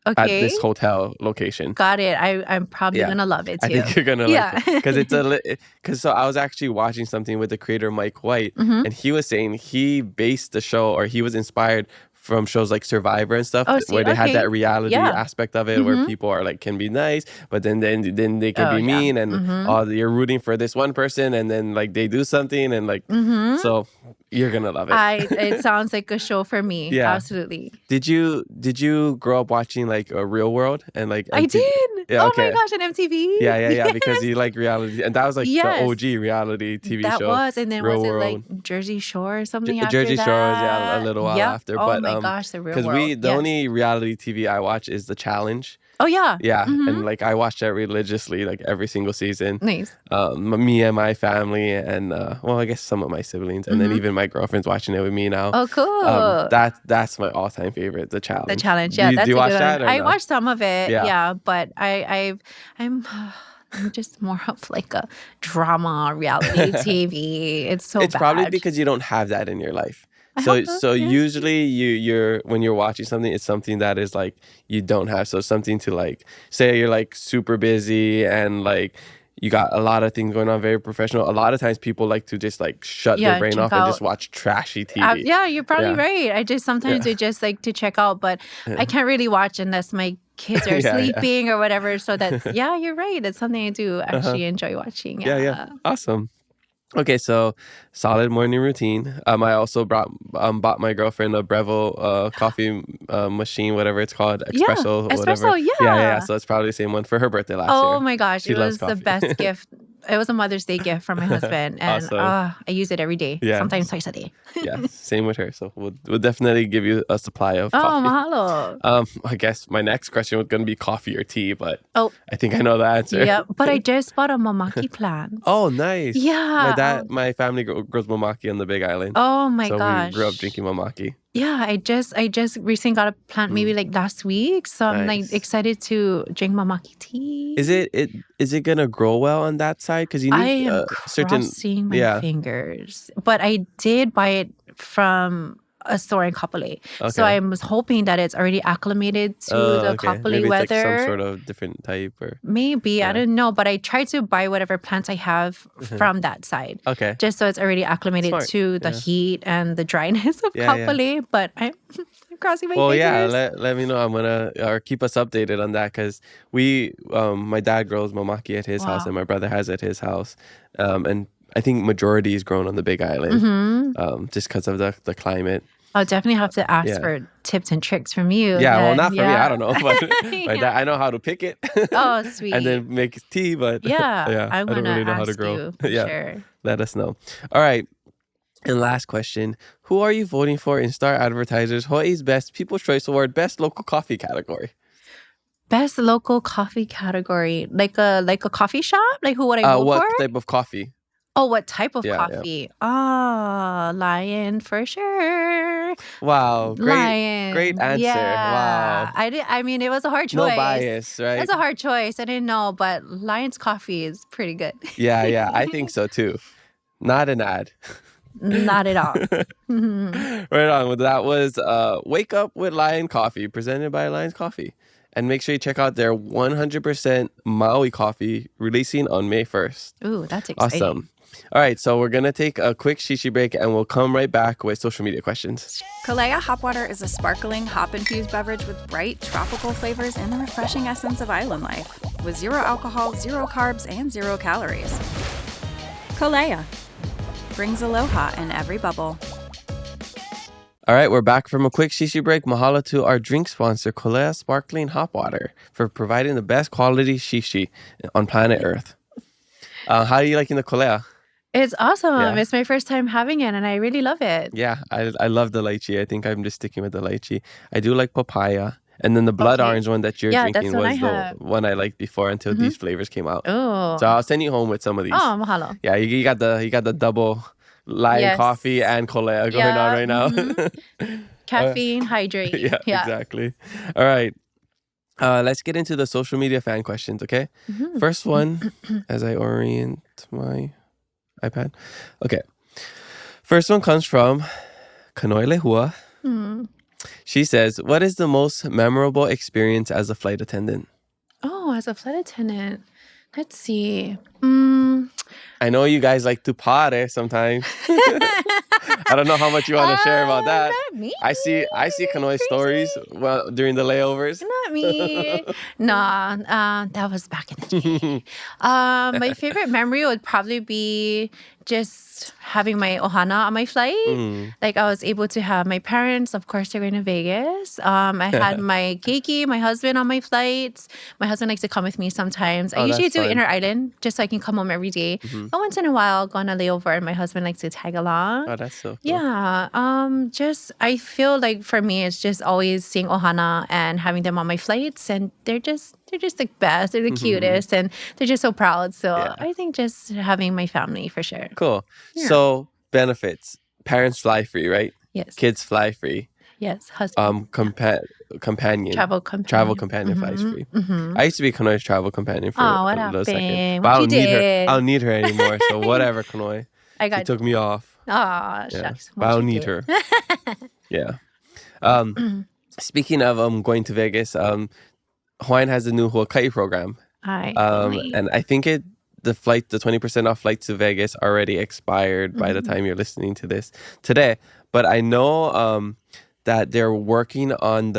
at this hotel location. Got it. I'm probably going to love it too. I think you're going to like it. Because so I was actually watching something with the creator Mike White, and he was saying he based the show, or he was inspired from shows like Survivor and stuff, where they had that reality aspect of it, where people are like can be nice, but then they can be mean, and you're rooting for this one person, and then like they do something, and like so you're gonna love it. It sounds like a show for me. Yeah, absolutely. Did you grow up watching like a Real World and like MTV? I did. Yeah, oh my gosh, on MTV. Yeah. Because you like reality, and that was like the OG reality TV show. That was, and then Real was it World. like Jersey Shore or something? Jersey after Shore that? was a little while after. Oh my gosh, the Real World. Because the only reality TV I watch is The Challenge. Oh yeah. Yeah, and like I watch that religiously, like every single season. Nice. Me and my family, and well, I guess some of my siblings, and then even my girlfriend's watching it with me now. Oh, cool. That's my all-time favorite, The Challenge. The Challenge, yeah. Do you watch that? I watched some of it, yeah, but I'm I'm just more of like a drama reality TV. It's so It's bad. probably because you don't have that in your life. I So hope not, so yeah. usually you're when you're watching something, it's something that is like you don't have. So something to like say you're like super busy and like you got a lot of things going on, very professional. A lot of times people like to just like shut their brain check off and just out. watch trashy TV. Yeah, you're probably Yeah. right. I just sometimes I just like to check out, but I can't really watch unless my kids are Yeah, yeah. sleeping or whatever. So that's you're right. It's something I do actually enjoy watching. Yeah. Awesome. Okay, so solid morning routine. I also bought my girlfriend a Breville coffee machine, whatever it's called, espresso, whatever. Espresso, Yeah. So it's probably the same one for her birthday last year. Oh my gosh, She it loves was the coffee. best gift. It was a Mother's Day gift from my husband, and Awesome. I use it every day. Yeah. Sometimes twice a day. Yeah, same with her. So we'll definitely give you a supply of Oh, coffee. mahalo. I guess my next question was going to be coffee or tea, but Oh, I think I know the answer. yeah. But I just bought a mamaki plant. Oh, nice. Yeah. My family grows mamaki on the Big Island. Oh my so gosh. we grew up drinking mamaki. Yeah, I just recently got a plant maybe like last week, so I'm like Nice. excited to drink mamaki tea. Is it gonna grow well on that side? Because you I need am certain crossing my fingers, but I did buy it from a store in Kapolei. So I was hoping that it's already acclimated to the Kapolei Maybe it's weather. like some sort of different type or Maybe, I don't know, but I try to buy whatever plants I have from that side. Okay. Just so it's already acclimated Smart. to the heat and the dryness of Kapolei. But I'm crossing my fingers. Let me know. I'm gonna or keep us updated on that because my dad grows mamaki at his house and my brother has it at his house, and I think majority is grown on the Big Island, just because of the climate. I'll definitely have to ask for tips and tricks from you. Yeah, well, not for me. I don't know, but my Yeah. dad, I know how to pick it. Oh, sweet. And then make tea, but I'm I don't gonna really know how to ask grow. you for sure. Let us know. All right. And last question: who are you voting for in Star Advertisers Hawaii's Best People's Choice Award Best Local Coffee category? Best local coffee category, like a coffee shop. Like who would I vote What for? type of coffee? Oh, what type of Yeah. coffee? Oh, Lion for sure. Wow, Lion. great answer. Yeah. Wow. I mean, it was a hard choice. No bias, right? It's a hard choice. I didn't know, but Lion's coffee is pretty good. Yeah, I think so too. Not an ad. Not at all. Right on. That was Wake Up with Lion Coffee, presented by Lion's Coffee. And make sure you check out their 100% Maui coffee releasing on May 1st. Ooh, that's exciting. Awesome. All right, so we're going to take a quick shishi break and we'll come right back with social media questions. Kawehi Hop Water is a sparkling, hop-infused beverage with bright, tropical flavors and the refreshing essence of island life. With 0 alcohol, 0 carbs, and 0 calories. Kawehi brings aloha in every bubble. All right, we're back from a quick shishi break. Mahalo to our drink sponsor, Kawehi Sparkling Hop Water, for providing the best quality shishi on planet Earth. How are you liking the Kawehi? It's awesome. Yeah. It's my first time having it, and I really love it. Yeah, I love the lychee. I think I'm just sticking with the lychee. I do like papaya. And then the blood orange one that you're drinking was the one I liked before until these flavors came out. Oh. So I'll send you home with some of these. Oh, mahalo. Yeah, you got the double Lion coffee and Kawehi going on right now. Caffeine, hydrate. Yeah, exactly. All right. Let's get into the social media fan questions, okay? First one, as I orient my iPad. Okay. First one comes from Kanoi Lehua. She says, what is the most memorable experience as a flight attendant? Oh, as a flight attendant. Let's see. I know you guys like to party sometimes. I don't know how much you want to share about that. Not me. I see Kanoi's stories during the layovers. Not me. That was back in the day. My favorite memory would probably be just having my ohana on my flight. Like I was able to have my parents, of course, they're going to Vegas. I had my keiki, my husband on my flights. My husband likes to come with me sometimes. I usually do inner island just so I can come home every day. But once in a while, I'll go on a layover and my husband likes to tag along. Oh, that's so cool. Yeah. I feel like for me, it's just always seeing ohana and having them on my flights, and they're just the best. They're the cutest, and they're just so proud. So I think just having my family for sure. Cool. Yeah. So benefits. Parents fly free, right? Yes. Kids fly free. Yes, husband. Companion. Travel companion. Travel companion flights free. I used to be Kanoi's travel companion for Oh, what a little second. happened? But What I you don't need her. did? I don't need her anymore. So whatever, Kanoi. I She got took me off. Oh, Yeah. shucks. But I don't need her. Yeah. Speaking of going to Vegas, Hawaiian has a new Hawaii program. I can't wait. And I think the 20% off flights to Vegas already expired by the time you're listening to this today. But I know that they're working on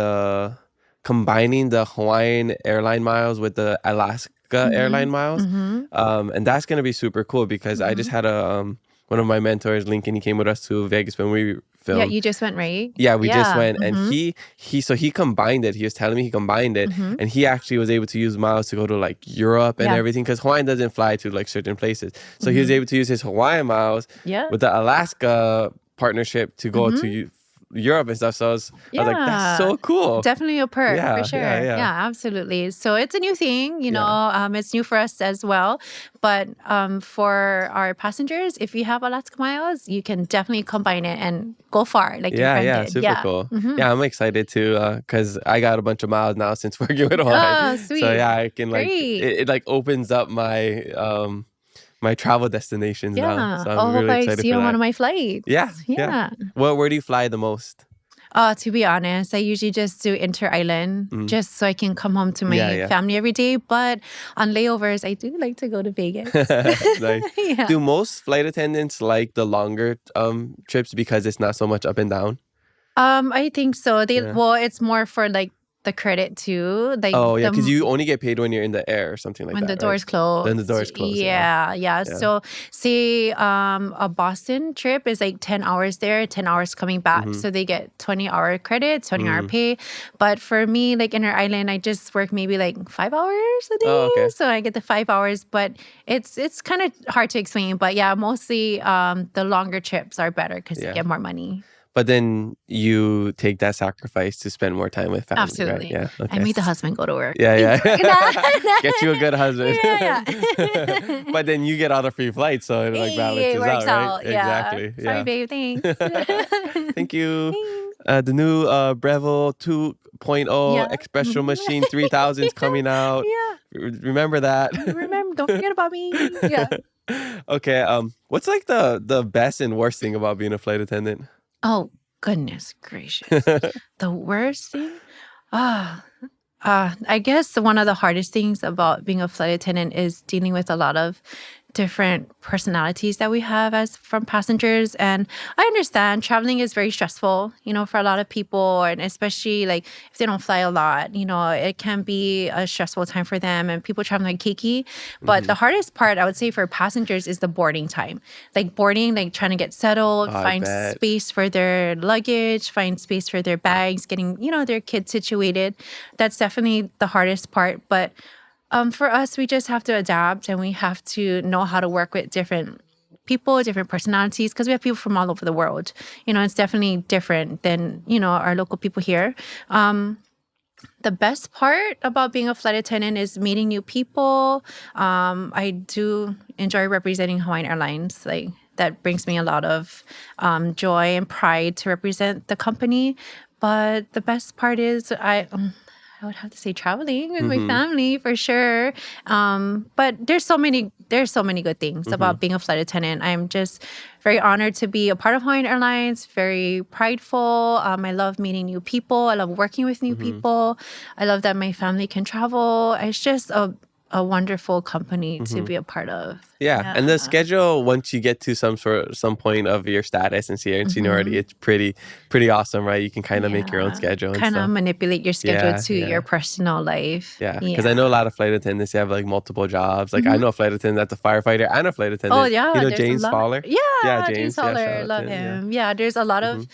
combining the Hawaiian Airline miles with the Alaska Airline miles. And that's going to be super cool because I just had one of my mentors, Lincoln, he came with us to Vegas when we filmed. Yeah, you just went, right? Yeah, we just went, and he combined it. He was telling me he combined it, and he actually was able to use miles to go to like Europe and everything because Hawaiian doesn't fly to like certain places. So he was able to use his Hawaiian miles with the Alaska partnership to go to Europe and stuff. So I was like, that's so cool. Definitely a perk for sure. Yeah. Absolutely. So it's a new thing, you know, it's new for us as well. But for our passengers, if you have Alaska miles, you can definitely combine it and go far like your friend did. Super cool. Yeah, I'm excited too because I got a bunch of miles now since working with Hawaiian. Oh, sweet. So yeah, I can like, Great. it like opens up my my travel destinations now. So I'm really hope excited I see you for on that. one of my flights. Yeah. Well, where do you fly the most? To be honest, I usually just do inter-island just so I can come home to my family every day. But on layovers, I do like to go to Vegas. Nice. Do most flight attendants like the longer trips because it's not so much up and down? I think so. Well, it's more for like the credit too. Like because you only get paid when you're in the air or something like that. When the doors close. Then the doors close. Yeah. So say a Boston trip is like 10 hours there, 10 hours coming back. So they get 20-hour credit, 20-hour pay. But for me, like inner island, I just work maybe like 5 hours a day. Oh, okay. So I get the 5 hours, but it's kind of hard to explain. But yeah, mostly the longer trips are better because you get more money. But then you take that sacrifice to spend more time with family. Absolutely. Right? Yeah. Okay. I made the husband go to work. Yeah. Get you a good husband. Yeah. But then you get all the free flights, so it like balances out, right? Yeah. Exactly. Sorry, babe. Thanks. Thank you. The new Breville 2.0 Espresso Machine 3000 is coming out. Yeah. Remember that. Don't forget about me. Yeah. Okay. What's like the best and worst thing about being a flight attendant? Oh, goodness gracious. The worst thing? I guess one of the hardest things about being a flight attendant is dealing with a lot of different personalities that we have as from passengers. And I understand traveling is very stressful, you know, for a lot of people, and especially like if they don't fly a lot, you know, it can be a stressful time for them, and people traveling like Kiki. But the hardest part, I would say, for passengers is the boarding time. Like boarding, like trying to get settled, find space for their luggage, find space for their bags, getting, you know, their kids situated. That's definitely the hardest part. But for us, we just have to adapt, and we have to know how to work with different people, different personalities, because we have people from all over the world. You know, it's definitely different than, you know, our local people here. The best part about being a flight attendant is meeting new people. I do enjoy representing Hawaiian Airlines. Like that brings me a lot of joy and pride to represent the company. But the best part is I would have to say traveling with my family for sure. But there's so many good things about being a flight attendant. I'm just very honored to be a part of Hawaiian Airlines, very prideful. I love meeting new people. I love working with new people. I love that my family can travel. It's just a wonderful company to be a part of. Yeah. And the schedule, once you get to some point of your status and seniority, it's pretty awesome, right? You can kind of make your own schedule and kind of stuff. manipulate your schedule to your personal life. Yeah, because I know a lot of flight attendants, they have like multiple jobs. Like I know a flight attendant that's a firefighter and a flight attendant. Oh yeah, you know James Fowler. Yeah, James Fowler, love him. Yeah, there's a lot of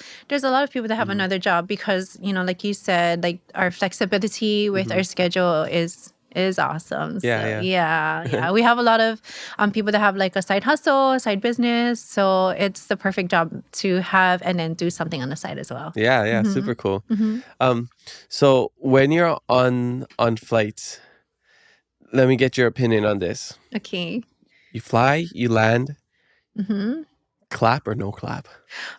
people that have another job because, you know, like you said, like our flexibility with our schedule is awesome. So, yeah. We have a lot of people that have like a side hustle, a side business. So it's the perfect job to have and then do something on the side as well. Yeah, super cool. So when you're on flights, let me get your opinion on this. Okay. You fly, you land. Clap or no clap?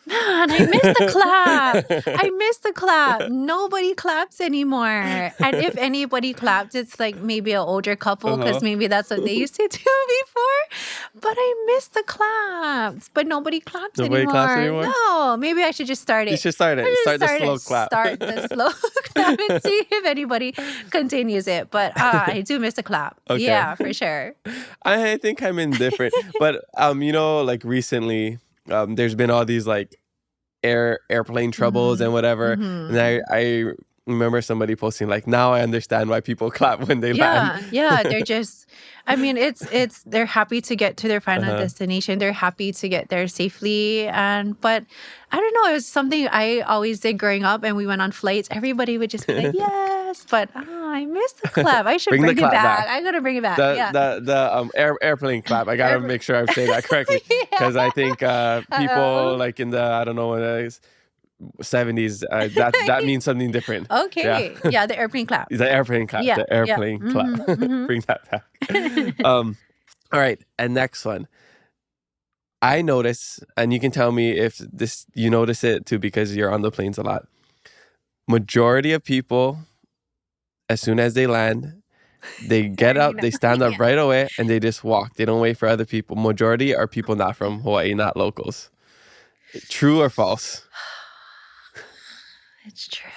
Man, I miss the clap. I miss the clap. Nobody claps anymore. And if anybody claps, it's like maybe an older couple because maybe that's what they used to do before. But I miss the claps. But nobody claps Nobody anymore. claps anymore? No, maybe I should just start it. You should start it. I should Start the slow clap. Start the slow clap and see if anybody continues it. But I do miss the clap. Okay. Yeah, for sure. I think I'm indifferent. But, like recently, there's been all these like airplane troubles and whatever. And I remember somebody posting like, now I understand why people clap when they land. Yeah. They're just, I mean, they're happy to get to their final destination. They're happy to get there safely. But I don't know, it was something I always did growing up, and we went on flights. Everybody would just be like, yes, but I miss the clap. I should bring it back. I gotta bring it back. The airplane clap. I gotta make sure I say that correctly, because I think people like in the, I don't know what it is, 70s, that means something different. Okay. Yeah, the airplane clap. The airplane clap. Yeah, The airplane clap. Bring that back. All right. And next one. I notice, and you can tell me if you notice it too, because you're on the planes a lot. Majority of people, as soon as they land, they get up, they stand up right away, and they just walk. They don't wait for other people. Majority are people not from Hawaii, not locals. True or false? It's true.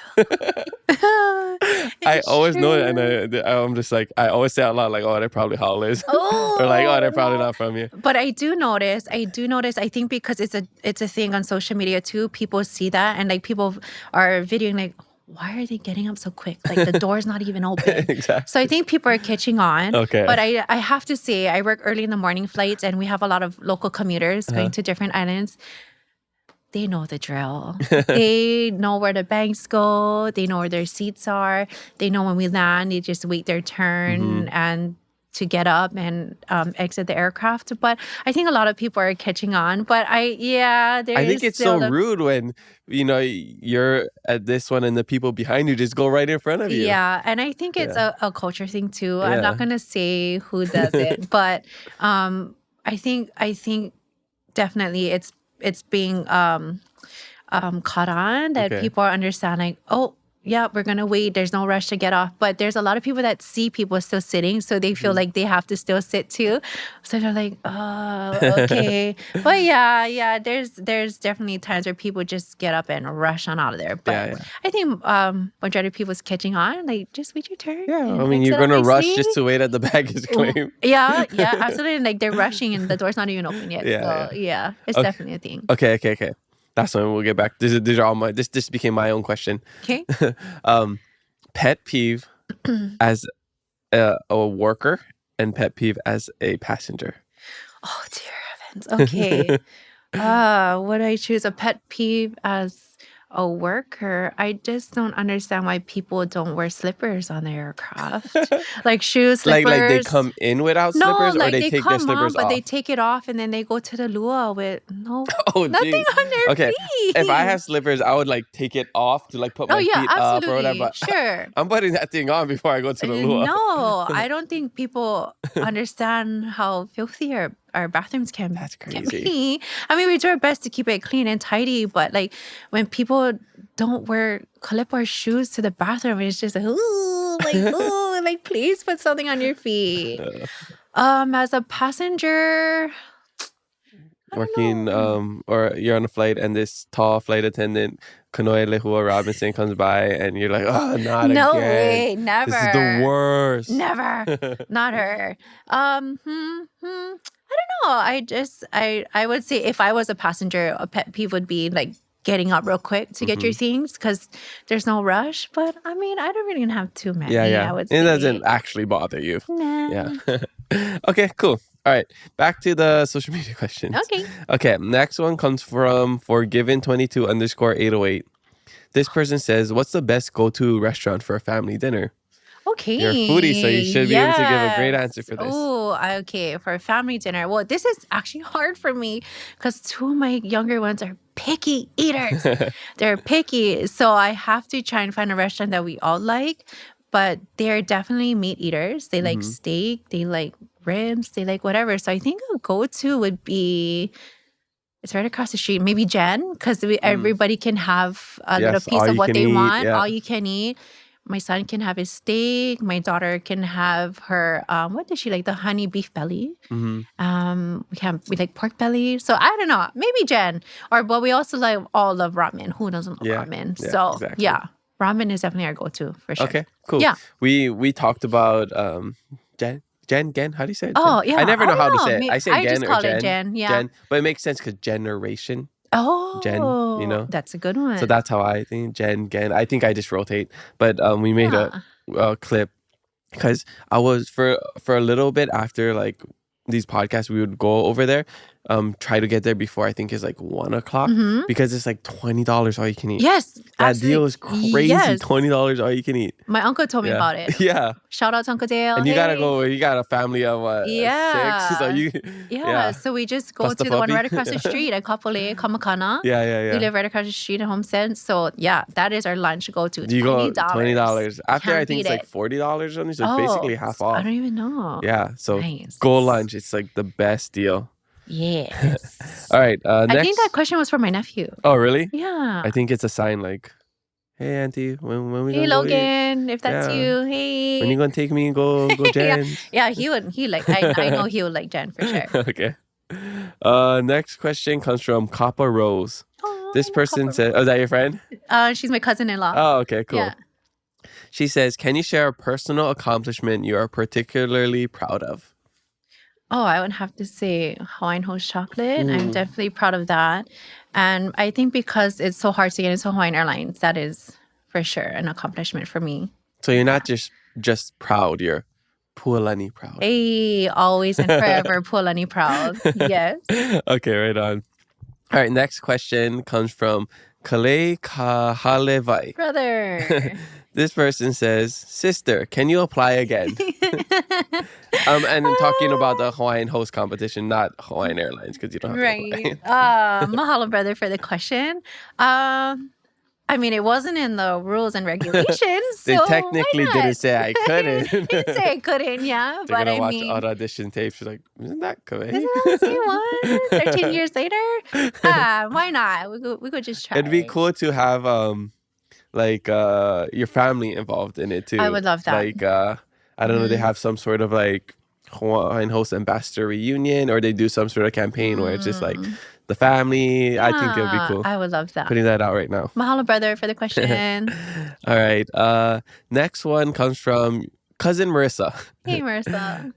I always know it, and I'm just like, I always say out loud, like, oh, they're probably howlers. Or like, oh, they're probably not from here. But I do notice, I think because it's a thing on social media too, people see that, and like people are videoing like, why are they getting up so quick? Like the door's not even open. Exactly. So I think people are catching on. Okay. But I have to say, I work early in the morning flights, and we have a lot of local commuters going to different islands. They know the drill. They know where the banks go. They know where their seats are. They know when we land, they just wait their turn and to get up and exit the aircraft. But I think a lot of people are catching on. But I think it's so rude when, you're at this one and the people behind you just go right in front of you. Yeah, and I think it's a culture thing too. Yeah. I'm not going to say who does it, but I think definitely it's being caught on that people are understanding, oh, yeah, we're going to wait. There's no rush to get off. But there's a lot of people that see people still sitting, so they feel like they have to still sit too. So they're like, oh, okay. But yeah, there's definitely times where people just get up and rush on out of there. But I think majority of people's catching on, like, just wait your turn. Yeah, I mean, you're going to rush just to wait at the baggage claim. Yeah, absolutely. Like, they're rushing and the door's not even open yet. It's definitely a thing. Okay. That's when we'll get back. These are all my. This became my own question. Okay. Pet peeve as a worker and pet peeve as a passenger. Oh dear heavens. Okay. Would I choose a pet peeve as a worker? I just don't understand why people don't wear slippers on the aircraft. Like shoes, slippers. Like they come in without slippers, or they take their slippers off? But they take it off and then they go to the lua with nothing geez. on their feet. If I have slippers, I would like take it off to like put my feet up or whatever. Sure. I'm putting that thing on before I go to the lua. No, I don't think people understand how filthy our bathrooms can be. I mean, we do our best to keep it clean and tidy, but like when people don't clip our shoes to the bathroom, it's just like please put something on your feet. As a passenger, working or you're on a flight and this tall flight attendant Kanoe Lehua Robinson comes by and you're like, oh, not again. No way, never. This is the worst. Never. Not her. I don't know. I would say if I was a passenger, a pet peeve would be like getting up real quick to get your things because there's no rush. But I mean, I don't really have too many. Yeah. I would say. It doesn't actually bother you. Nah. Yeah. Okay, cool. All right, back to the social media questions. Okay, next one comes from Forgiven22_808. This person says, what's the best go-to restaurant for a family dinner? Okay. You're a foodie, so you should be able to give a great answer for this. Oh, okay. For a family dinner. Well, this is actually hard for me because two of my younger ones are picky eaters. They're picky. So I have to try and find a restaurant that we all like. But they're definitely meat eaters. They like steak. They like ribs. They like whatever. So I think a go-to would be It's right across the street. Maybe Jen, because everybody can have a little Yes, piece all of you what can they eat, want. yeah. All you can eat. My son can have his steak. My daughter can have her, what does she like? The honey beef belly. We like pork belly. So I don't know. Maybe Jen. But we also all love ramen. Who doesn't love ramen? Yeah, So exactly. yeah, ramen is definitely our go-to for sure. Okay, cool. Yeah. We talked about Gen. How do you say it? Oh, Gen? yeah. I never know I don't how to know. say it. I say I Gen just or call Gen. it Jen. Yeah. Gen, but it makes sense because generation. Oh, Gen, that's a good one. So that's how I think Gen. I think I just rotate. But we made a clip because I was for a little bit after like these podcasts, we would go over there, try to get there before I think it's like 1 o'clock because it's like $20 all you can eat. Yes, That absolutely. deal is crazy. Yes. $20 all you can eat. My uncle told me about it. Yeah. Shout out to Uncle Dale. And you gotta Hey. go. You got a family of what? Yeah. 6. So you. Yeah. So we just go Plus the to the one puppy. right across the street at Kapolei, Kamakana. Yeah. We live right across the street in Homestead. So yeah, that is our lunch go to. You go $20. $20. After I Can't think it's beat like $40 or something. So Oh, it's basically half off. I don't even know. Yeah. So Nice. go lunch. It's like the best deal. Yes. All right. Next. I think that question was for my nephew. Oh really? Yeah. I think it's a sign like, hey auntie, when we Hey gonna go eat? Logan, if that's Yeah. you, hey. When you gonna take me and go Jen's? Yeah, he like I know he would like Jen for sure. Okay. Next question comes from Kappa Rose. Oh, This person said, "Oh, is that your friend?" She's my cousin-in-law. Oh, okay, cool. Yeah. She says, "Can you share a personal accomplishment you are particularly proud of?" Oh, I would have to say Hawaiian Host Chocolate. I'm definitely proud of that. And I think because it's so hard to get into Hawaiian Airlines, that is for sure an accomplishment for me. So you're not just proud, you're pualani proud. Hey, always and forever Pualani proud. Yes. Okay, right on. All right, next question comes from Kawehi Kamakele. Brother. This person says, "Sister, can you apply again?" And talking about the Hawaiian Host competition, not Hawaiian Airlines, because you don't have to apply. Mahalo, brother, for the question. I mean, it wasn't in the rules and regulations. They so technically why not? didn't say I couldn't. Didn't say I couldn't, yeah. They're but gonna I watch mean, our audition tapes. She's like, "Isn't that Kawehi?" isn't that the same one? 13 years later? Why not? We could just try. It'd be cool to have your family involved in it too. I would love that. Like I don't know, they have some sort of like Hawaiian Host Ambassador reunion, or they do some sort of campaign where it's just like the family. I think it would be cool. I would love that. Putting that out right now. Mahalo, brother, for the question. All right. Next one comes from cousin Marissa. Hey, Marissa.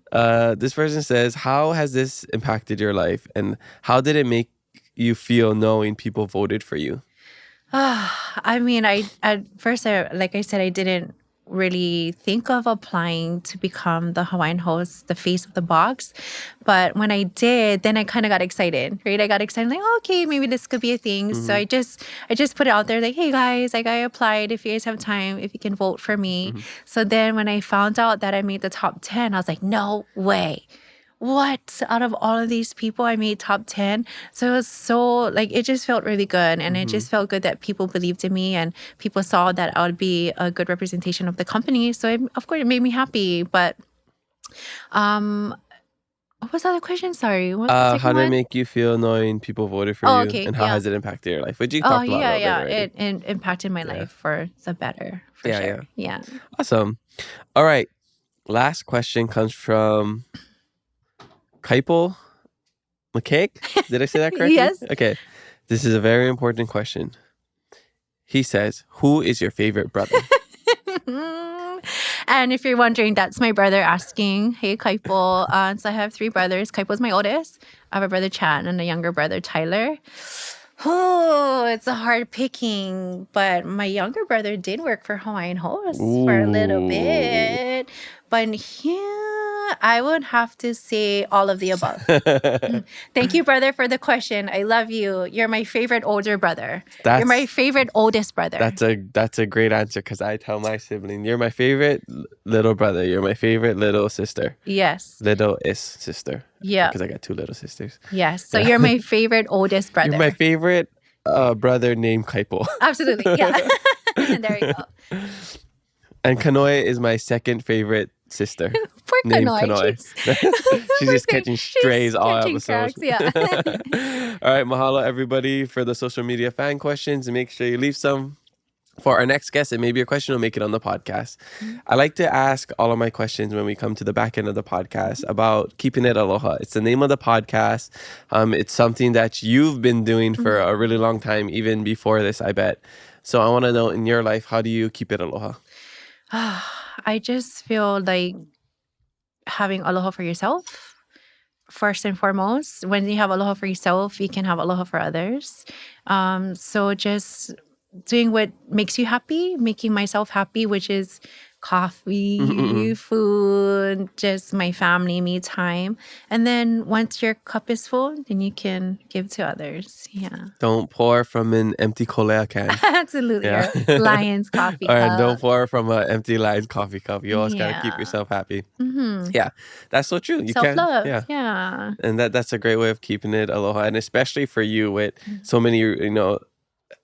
This person says, "How has this impacted your life, and how did it make you feel knowing people voted for you?" I mean, at first, like I said, I didn't really think of applying to become the Hawaiian host, the face of the box. But when I did, then I kind of got excited, right? I got excited, like, oh, okay, maybe this could be a thing. So I just put it out there, like, hey guys, like I applied. If you guys have time, if you can vote for me. So then when I found out that I made the top 10, I was like, no way. What? Out of all of these people, I made top 10. So it was so, like, it just felt really good. And it just felt good that people believed in me and people saw that I would be a good representation of the company. So, of course, it made me happy. But, what was the other question? Sorry. What was the second how did one? it make you feel knowing people voted for you? Okay, And how has it impacted your life? Which you talked about a little bit already. It impacted my life for the better, for sure. Yeah. Awesome. All right. Last question comes from Kawehi Kamakele. Did I say that correctly? Yes. Okay. This is a very important question. He says, "Who is your favorite brother?" And if you're wondering, that's my brother asking. Hey, Kaipo. So I have 3 brothers. Kaipo's my oldest. I have a brother, Chan, and a younger brother, Tyler. Oh, it's a hard picking. But my younger brother did work for Hawaiian Host for a little bit. But yeah, I would have to say all of the above. Thank you, brother, for the question. I love you. You're my favorite older brother. You're my favorite oldest brother. That's a great answer, because I tell my sibling, "You're my favorite little brother. You're my favorite little sister." Yes. Little is sister. Yeah. Because I got 2 little sisters. Yes. So you're my favorite oldest brother. You're my favorite brother named Kaipo. Absolutely. Yeah. There you go. And Kanoe is my second favorite sister Poor named Kanoi. Kanoi. She's just catching strays all catching episodes. cracks, yeah. All right, mahalo everybody for the social media fan questions, and make sure you leave some for our next guest, and maybe your question will make it on the podcast. I like to ask all of my questions when we come to the back end of the podcast about keeping it aloha. It's the name of the podcast. It's something that you've been doing for a really long time, even before this, I bet. So I want to know, in your life, how do you keep it aloha? I just feel like having aloha for yourself, first and foremost. When you have aloha for yourself, you can have aloha for others. So just doing what makes you happy, making myself happy, which is coffee, food, just my family, me time. And then once your cup is full, then you can give to others. Yeah. Don't pour from an empty kolea can. Absolutely. Yeah. Or Lion's coffee Or cup. don't pour from an empty Lion's coffee cup. You always got to keep Yeah. yourself happy. Mm-hmm. Yeah, that's so true. You Self-love. can, Yeah. and that's a great way of keeping it aloha, and especially for you with so many,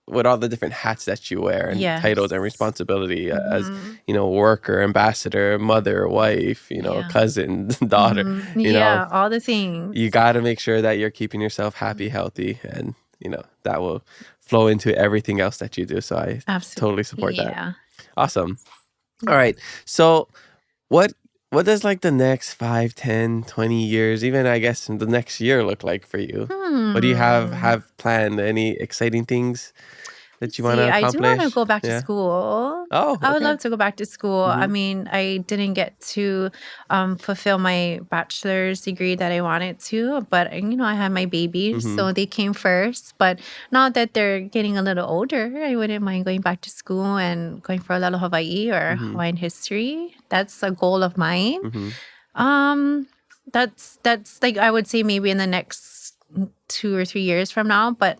with all the different hats that you wear and Yes. titles and responsibility as worker, ambassador, mother, wife, Yeah. cousin, daughter. Yeah, all the things. You got to make sure that you're keeping yourself happy, healthy, and that will flow into everything else that you do. So I Absolutely. totally support that. Yeah. Awesome. All right. So what does like the next 5, 10, 20 years, even I guess the next year look like for you? What do you have planned? Any exciting things that you want to accomplish? I do want to go back to school. Oh, I would okay. love to go back to school. I mean, I didn't get to fulfill my bachelor's degree that I wanted to, but I had my babies, so they came first. But now that they're getting a little older, I wouldn't mind going back to school and going for a little Hawaii or Hawaiian history. That's a goal of mine. That's like, I would say maybe in the next 2 or 3 years from now. But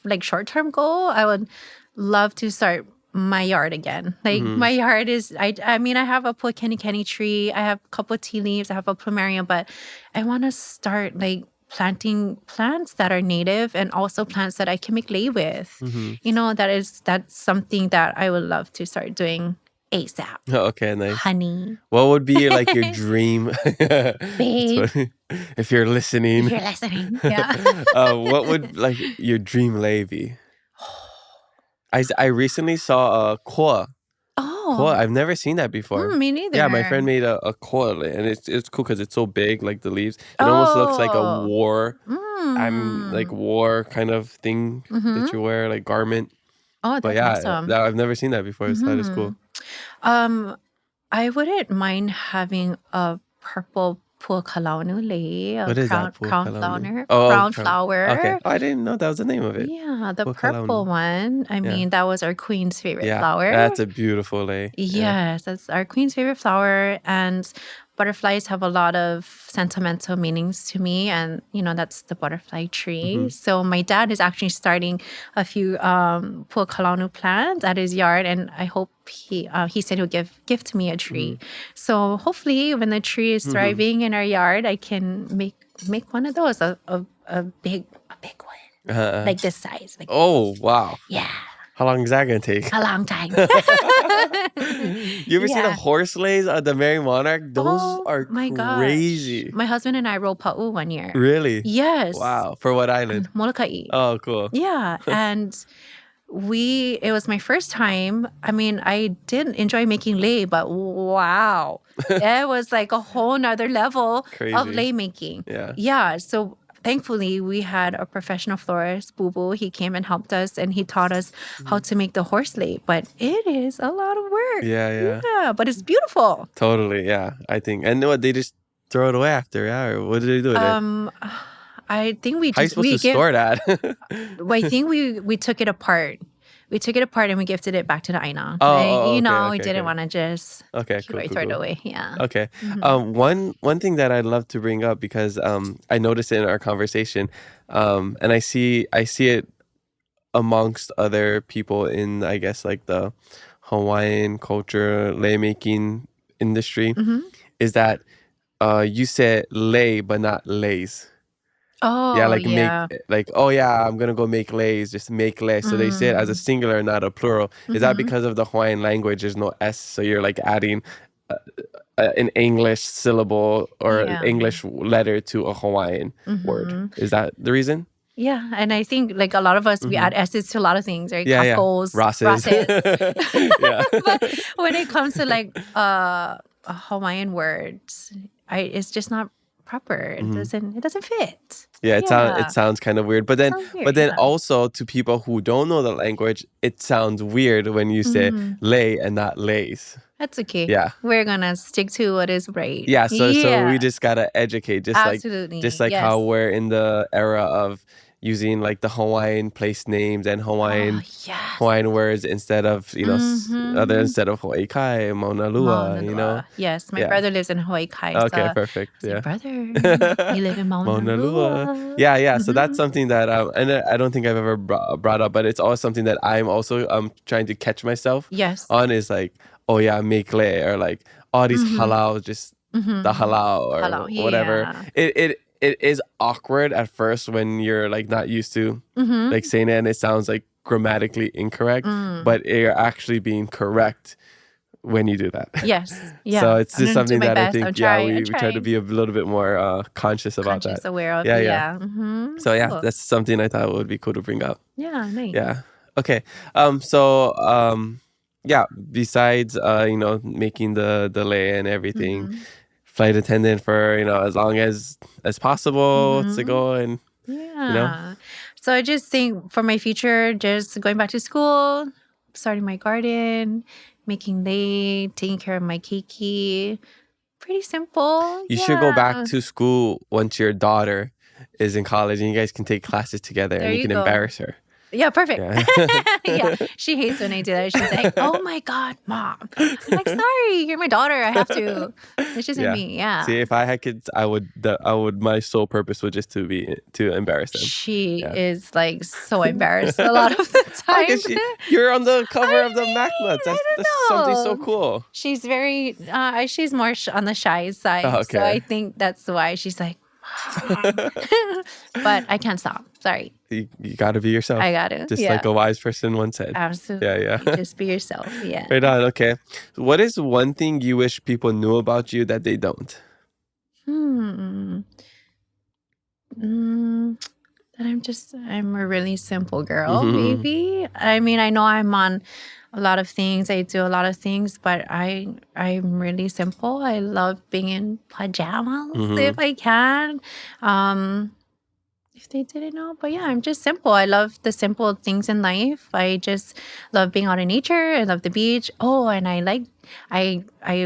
like short-term goal, I would love to start my yard again. Like my yard is, I mean, I have a puakeni tree, I have a couple of tea leaves, I have a plumeria, but I want to start like planting plants that are native and also plants that I can make lei with. That's something that I would love to start doing ASAP. Oh, okay, nice. Honey. What would be like your dream? Babe. If you're listening. If you're listening. Yeah. What would like your dream lei be? I recently saw a koa. Oh. Koa. I've never seen that before. Me neither. Yeah, my friend made a koa lei, and it's cool because it's so big, like the leaves. It almost looks like a war. War kind of thing that you wear, like garment. Oh, that's But yeah, awesome. I've never seen that before. So that is cool. I wouldn't mind having a purple puakalaunu lei, What is that? crown Puakalaunu? flower. Oh, Crown flower. Okay. Oh, I didn't know that was the name of it. Yeah, the Puakalaunu. purple one. I mean, that was our queen's favorite Yeah, flower. that's a beautiful lei. Yes, that's our queen's favorite flower. And butterflies have a lot of sentimental meanings to me. And, that's the butterfly tree. So my dad is actually starting a few puakalaunu plants at his yard. And I hope he said he'll gift me a tree. So hopefully when the tree is thriving in our yard, I can make one of those, a big one. Like this size. Like Oh, wow. yeah. How long is that going to take? A long time. You ever seen the Yeah. horse leighs of the Merry Monarch? Those are my gosh. crazy. My husband and I rode pa'u one year. Really? Yes. Wow. For what island? Molokai. Oh, cool. Yeah. And it was my first time. I mean, I did enjoy making lei, but wow. It was like a whole nother level of Crazy. lei making. Yeah. Yeah. So thankfully, we had a professional florist, Boo Boo. He came and helped us, and he taught us how to make the horse lei. But it is a lot of work. Yeah. Yeah, but it's beautiful. Totally. Yeah. I think. And what, they just throw it away after, yeah? Or what did they do with it? I think we just How are you supposed to store that? I think we took it apart. We took it apart and we gifted it back to the Aina. Oh, we okay. didn't want to just Okay, cool. throw it away. Yeah. Okay. One thing that I'd love to bring up, because I noticed it in our conversation, and I see it amongst other people in, I guess, like the Hawaiian culture lei making industry, is that you said lei but not leis. Oh, Yeah, like yeah. make, like, oh yeah, I'm gonna go make leis, just make lei. So they say it as a singular, not a plural. Is that because of the Hawaiian language? There's no s, so you're like adding an English syllable or Yeah. English letter to a Hawaiian word. Is that the reason? Yeah, and I think like a lot of us we add S's to a lot of things, right? Yeah, yeah. Costco's, Rosses. Yeah. But when it comes to like a Hawaiian words, it's just not proper. It doesn't fit. Yeah, it sounds kind of weird. But then Sounds weird, yeah. also to people who don't know the language, it sounds weird when you say lay and not lays. That's okay. Yeah. We're gonna stick to what is right. Yeah, so we just gotta educate, Absolutely. just like how we're in the era of using like the Hawaiian place names and Hawaiian words instead of instead of Hawaii Kai, Mauna Lua, you know. Yes, my brother lives in Hawaii Kai. Okay, so perfect. I Yeah, said, brother, you live in Mauna Lua. Yeah. So that's something that and I don't think I've ever brought up, but it's always something that I'm also trying to catch myself on is like, oh yeah, make le or like all these halal, just the halal or whatever. It is awkward at first when you're like not used to like saying it and it sounds like grammatically incorrect, but you're actually being correct when you do that. Yes. Yeah. So it's just something that I think we try to trying. be a little bit more conscious about that. Aware of. Yeah. Mm-hmm. So Cool. that's something I thought would be cool to bring up. Yeah, nice. Yeah. Okay. Besides making the lay and everything, flight attendant for as long as possible to go and So I just think for my future, just going back to school, starting my garden, making lei, taking care of my keiki. Pretty simple. You should go back to school once your daughter is in college and you guys can take classes together and you can embarrass her. Yeah, perfect. Yeah. She hates when I do that. She's like, "Oh my God, Mom." I'm like, "Sorry, you're my daughter. I have to." It's just me. Yeah. See, if I had kids, I would. My sole purpose would just to embarrass them. She is like so embarrassed a lot of the time. You're on the cover of the MacNuts. That's something so cool. She's very. She's more on the shy side. Oh, okay. So I think that's why she's like. But I can't stop. Sorry. You got to be yourself. I got to. Just like a wise person once said. Absolutely. Yeah. Just be yourself. Yeah. Right on. Okay. What is one thing you wish people knew about you that they don't? That I'm a really simple girl, maybe. I mean, I know I'm on a lot of things. I do a lot of things, but I'm really simple. I love being in pajamas if I can. If they didn't know, but yeah, I'm just simple. I love the simple things in life. I just love being out in nature. I love the beach. Oh, and I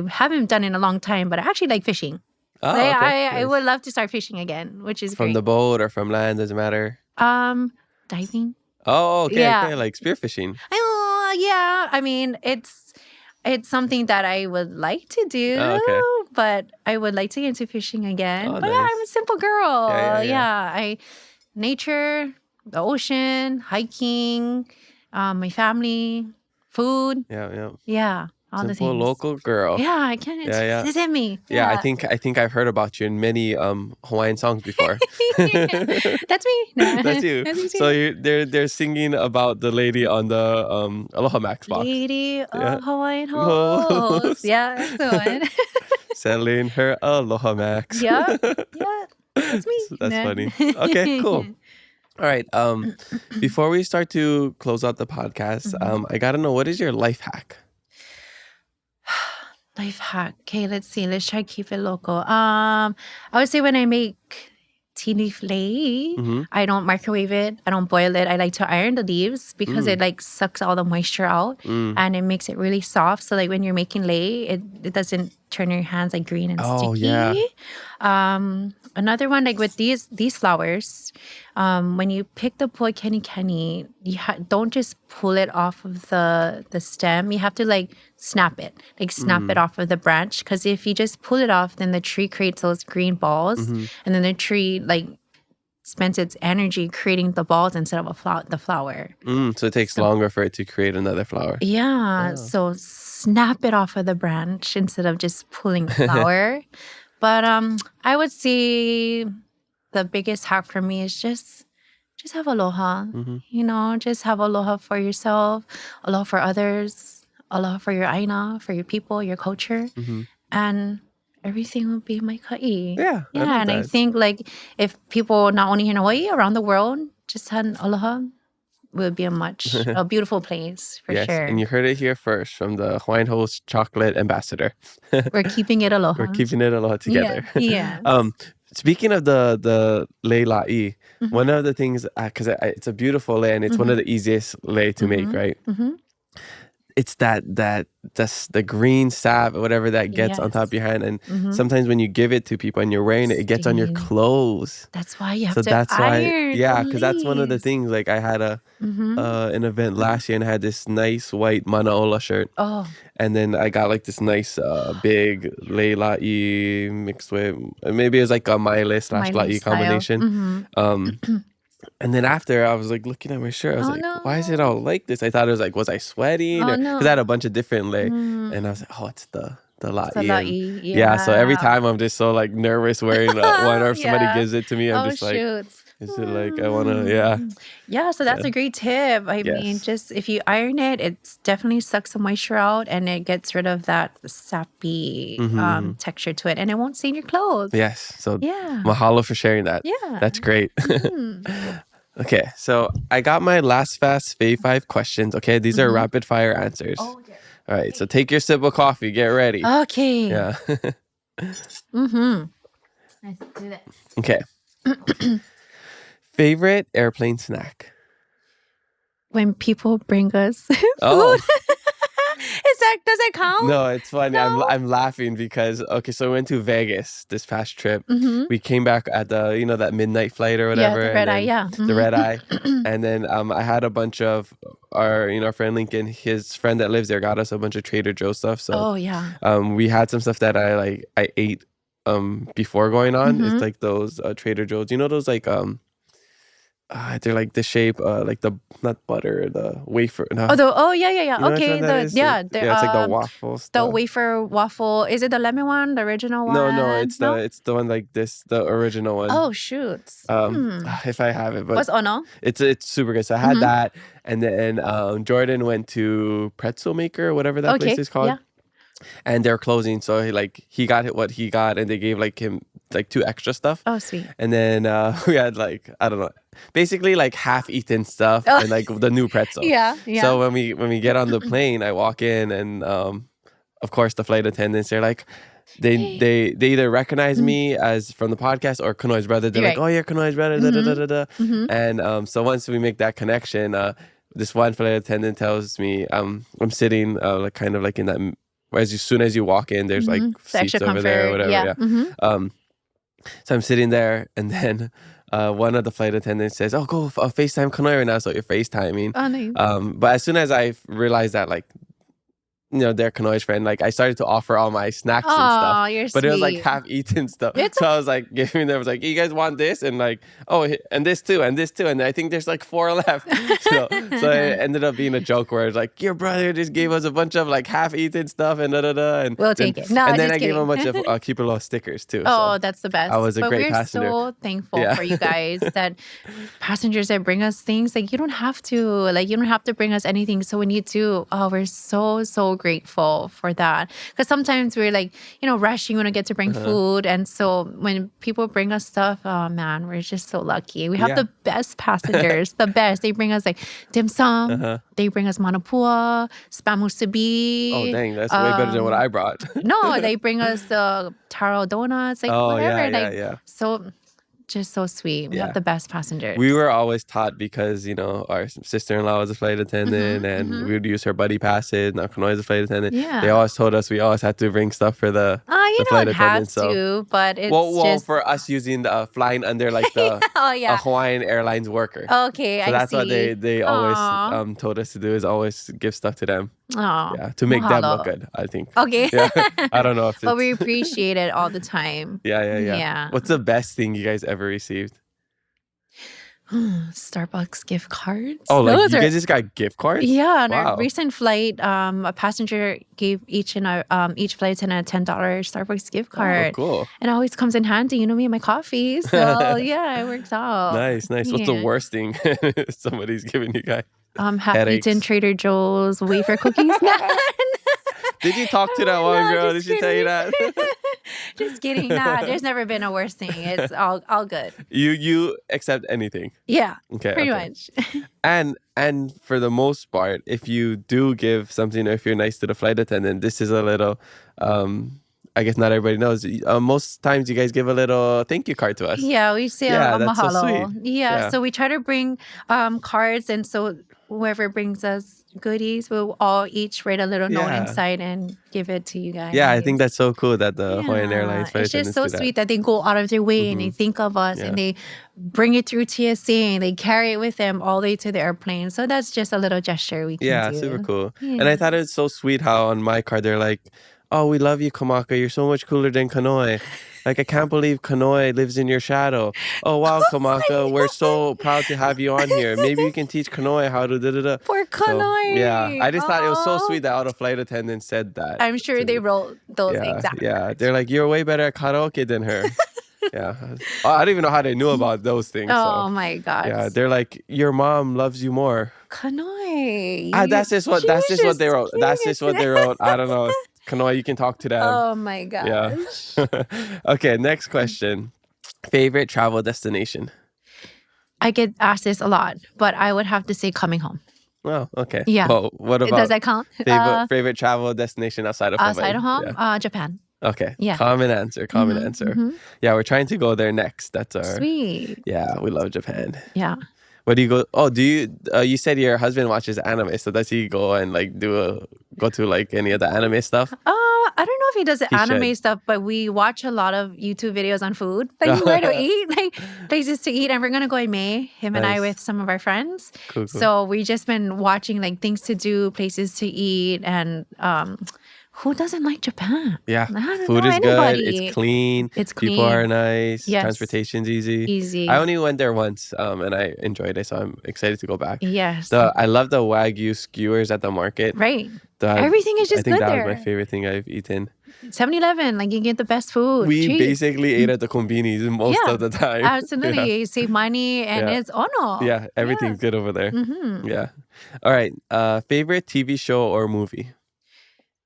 haven't done it in a long time, but I actually like fishing. Oh, okay. I would love to start fishing again, which is from great. the boat or from land, doesn't matter. Diving. Oh, okay, okay, like spearfishing. Oh, yeah. I mean, it's something that I would like to do, but I would like to get into fishing again. Oh, but nice. yeah, I'm a simple girl. Yeah. Nature, the ocean, hiking, my family, food. Yeah. All the simple things. local girl. Yeah, I can't. This is me. Yeah, I think I've heard about you in many Hawaiian songs before. That's me. That's you. That's me too. So they're singing about the lady on the Aloha Max box. Lady of Hawaiian Host. Yeah, that's the one. Selling her Aloha Max. Yeah, that's me. That's funny. Okay, cool. All right. Before we start to close out the podcast, I gotta know, what is your life hack? Life hack. Okay, let's see. Let's try to keep it local. I would say when I make tea leaf lei, I don't microwave it. I don't boil it. I like to iron the leaves because it like sucks all the moisture out and it makes it really soft. So like when you're making lei, it doesn't turn your hands like green and sticky. Yeah. Another one, like with these flowers, when you pick the poi keni, you don't just pull it off of the stem. You have to like snap it off of the branch. Because if you just pull it off, then the tree creates those green balls, and then the tree like spends its energy creating the balls instead of the flower. So it takes longer for it to create another flower. Yeah. So snap it off of the branch instead of just pulling the flower. But I would say the biggest hack for me is just have aloha. You know, just have aloha for yourself, aloha for others, aloha for your aina, for your people, your culture. and everything will be mai ka'i. Yeah, I love and I that. think like if people not only here in Hawaii, around the world, just had aloha, would be a beautiful place for Yes, sure. and you heard it here first from the Hawaiian Host Chocolate ambassador. We're keeping it aloha. We're keeping it aloha together. Yeah. Yes. Speaking of the leila'i, one of the things, because it's a beautiful lei and it's one of the easiest lei to make, right? It's that's the green salve or whatever that gets on top of your hand, and sometimes when you give it to people and you're wearing it, it gets on your clothes. That's why you have So to that's iron. why, yeah, because that's one of the things. Like I had an event last year and I had this nice white manaola shirt. Oh. And then I got like this nice big leila'i mixed with, maybe it was like a maile / la'i combination. And then after I was like looking at my shirt, I was why is it all like this? I thought it was like, was I sweating? Because I had a bunch of different lei. And I was like, it's the la'i. The la'i, Yeah, so every time I'm just so like nervous wearing one, or if somebody gives it to me, I'm just like, is it like I want to, Yeah, so that's a great tip. I mean, just if you iron it, it definitely sucks the moisture out and it gets rid of that sappy texture to it, and it won't stain your clothes. Yes. So mahalo for sharing that. Yeah. That's great. Okay, so I got my last fast fave 5 questions. Okay, these are rapid fire answers. Oh, yeah. All right, so take your sip of coffee. Get ready. Okay. Yeah. Let's do that. Okay. Favorite airplane snack? When people bring us food. Oh. Does it count? No, it's funny. No? I'm laughing because, so we went to Vegas this past trip. We came back at the, that midnight flight or whatever. Yeah, the red eye, yeah. The red eye. And then I had a bunch of our friend Lincoln, his friend that lives there got us a bunch of Trader Joe's stuff. So we had some stuff that I ate before going on. It's like those Trader Joe's. You know those like they're like the shape like the not butter, the wafer. No. Yeah. You know Okay, it's like the waffle stuff. The wafer waffle. Is it the lemon one, the original one? No, it's the one like this, the original one. Oh shoot. If I have it, but what's ono? It's super good. So I had that, and then Jordan went to Pretzel Maker, whatever that place is called. Yeah. And they're closing, so he got what he got, and they gave him 2 extra stuff. Oh, sweet. And then we had I don't know, basically half-eaten stuff and the new pretzel. Yeah. So when we get on the plane, I walk in, and of course the flight attendants, they're like, they either recognize me as from the podcast or Kanoi's brother. They're like, oh, you're Kanoi's brother. Da, da, da, da, da. And so once we make that connection, this one flight attendant tells me I'm sitting kind of in that. As soon as you walk in, there's seats over there or whatever. Yeah. So I'm sitting there, and then one of the flight attendants says, "Oh, go FaceTime Kanoi right now." So you're FaceTiming. Oh, nice. But as soon as I realized that they're Kanoi's friend, I started to offer all my snacks and stuff. Oh, you're but sweet. it was half-eaten stuff. So I was giving them, I was like, you guys want this? And and this too, and this too. And I think there's 4 left. So it ended up being a joke where it's your brother just gave us a bunch of half-eaten stuff and da-da-da. And we'll take it. No, and then just I gave kidding. him a bunch of Keep It Low stickers too. Oh, that's the best. I was a great passenger. We're so thankful for you guys that passengers that bring us things. You don't have to bring us anything. So when you do, we're so grateful for that, because sometimes we're rushing when we get to bring food, and so when people bring us stuff, oh man, we're just so lucky. We have the best passengers. The best. They bring us dim sum, they bring us manapua, spam musubi. Oh dang, that's way better than what I brought. No, they bring us the taro donuts, whatever. Yeah. So just so sweet. We have the best passengers. We were always taught, because our sister-in-law was a flight attendant, and we would use her buddy passes. Now Kanoe is a flight attendant. Yeah. They always told us we always had to bring stuff for the you flight don't have attendant. to, but it's well, for us using the flying under the a Hawaiian Airlines worker. Okay, so that's see. what they always told us to do, is always give stuff to them. Oh, yeah, to make them look good, I think. Okay. Yeah. I don't know if it's... But we appreciate it all the time. Yeah. What's the best thing you guys ever received? Starbucks gift cards. Oh, you guys just got gift cards? Yeah, on our recent flight, a passenger gave each flight attendant a $10 Starbucks gift card. Oh, cool. And it always comes in handy, me and my coffee. So yeah, it works out. Nice. What's the worst thing somebody's giving you guys? Have eaten Trader Joe's wafer cookies. Did you talk to that one No, girl? Did just she tell you kidding. that? Just kidding. Nah, there's never been a worse thing. It's all good. You accept anything. Yeah, Okay. pretty okay. much. And for the most part, if you do give something, or if you're nice to the flight attendant, this is a little. I guess not everybody knows. Most times, you guys give a little thank you card to us. Yeah, we say Yeah, a that's so mahalo. sweet. Yeah, Yeah. so we try to bring cards, and so whoever brings us goodies, we'll all each write a little note Yeah. inside and give it to you guys. Yeah, I think that's so cool that the Hawaiian Airlines flight It's just attendants so do that. sweet that they go out of their way and they think of us and they bring it through TSA and they carry it with them all the way to the airplane. So that's just a little gesture we can Yeah, do. super cool. Yeah. And I thought it was so sweet how on my card they're like, "Oh, we love you, Kamaka. You're so much cooler than Kanoi. Like, I can't believe Kanoi lives in your shadow. Oh, wow, Kamaka. We're so proud to have you on here. Maybe you can teach Kanoi how to da-da-da." Poor Kanoi. Yeah, I just thought it was so Aw. sweet that all the flight attendants said that. I'm sure they wrote those Yeah, exact yeah. words. They're like, "You're way better at karaoke than her." Yeah. I don't even know how they knew about those things. Oh So. my God. Yeah, they're like, "Your mom loves you more." Kanoi. That's just what they wrote. That's just what they wrote. I don't know. Kanoi, you can talk to them. Oh my gosh. Yeah. Okay, next question. Favorite travel destination? I get asked this a lot, but I would have to say coming home. Oh, okay. Yeah. Well, what about Does that count? favorite travel destination outside of Hawaii? Outside of home? Yeah. Japan. Okay. Yeah. Common answer. Common answer. Yeah, we're trying to go there next. That's our. Sweet. Yeah, we love Japan. Yeah. Where do you go? Oh, do you? You said your husband watches anime, so does he go and like go to like any of the anime stuff? I don't know if he does the anime should. stuff, but we watch a lot of YouTube videos on food, like where to eat, like places to eat. And we're gonna go in May, him and I Nice. with some of our friends. Cool. So we just been watching like things to do, places to eat, and who doesn't like Japan? Yeah, I don't food know is anybody. good. It's clean. It's People clean. are nice. Yes. Transportation's easy. Easy. I only went there once, and I enjoyed it, so I'm excited to go back. Yes. I love the Wagyu skewers at the market. Right. That- Everything is just I think good that there. was my favorite thing I've eaten. 7-Eleven, like you get the best food. We cheap. basically ate at the konbinis most Yeah, of the time. Absolutely. You save money and Yeah. it's ono. Yeah, everything's good over there. Mm-hmm. Yeah. All right. Favorite TV show or movie?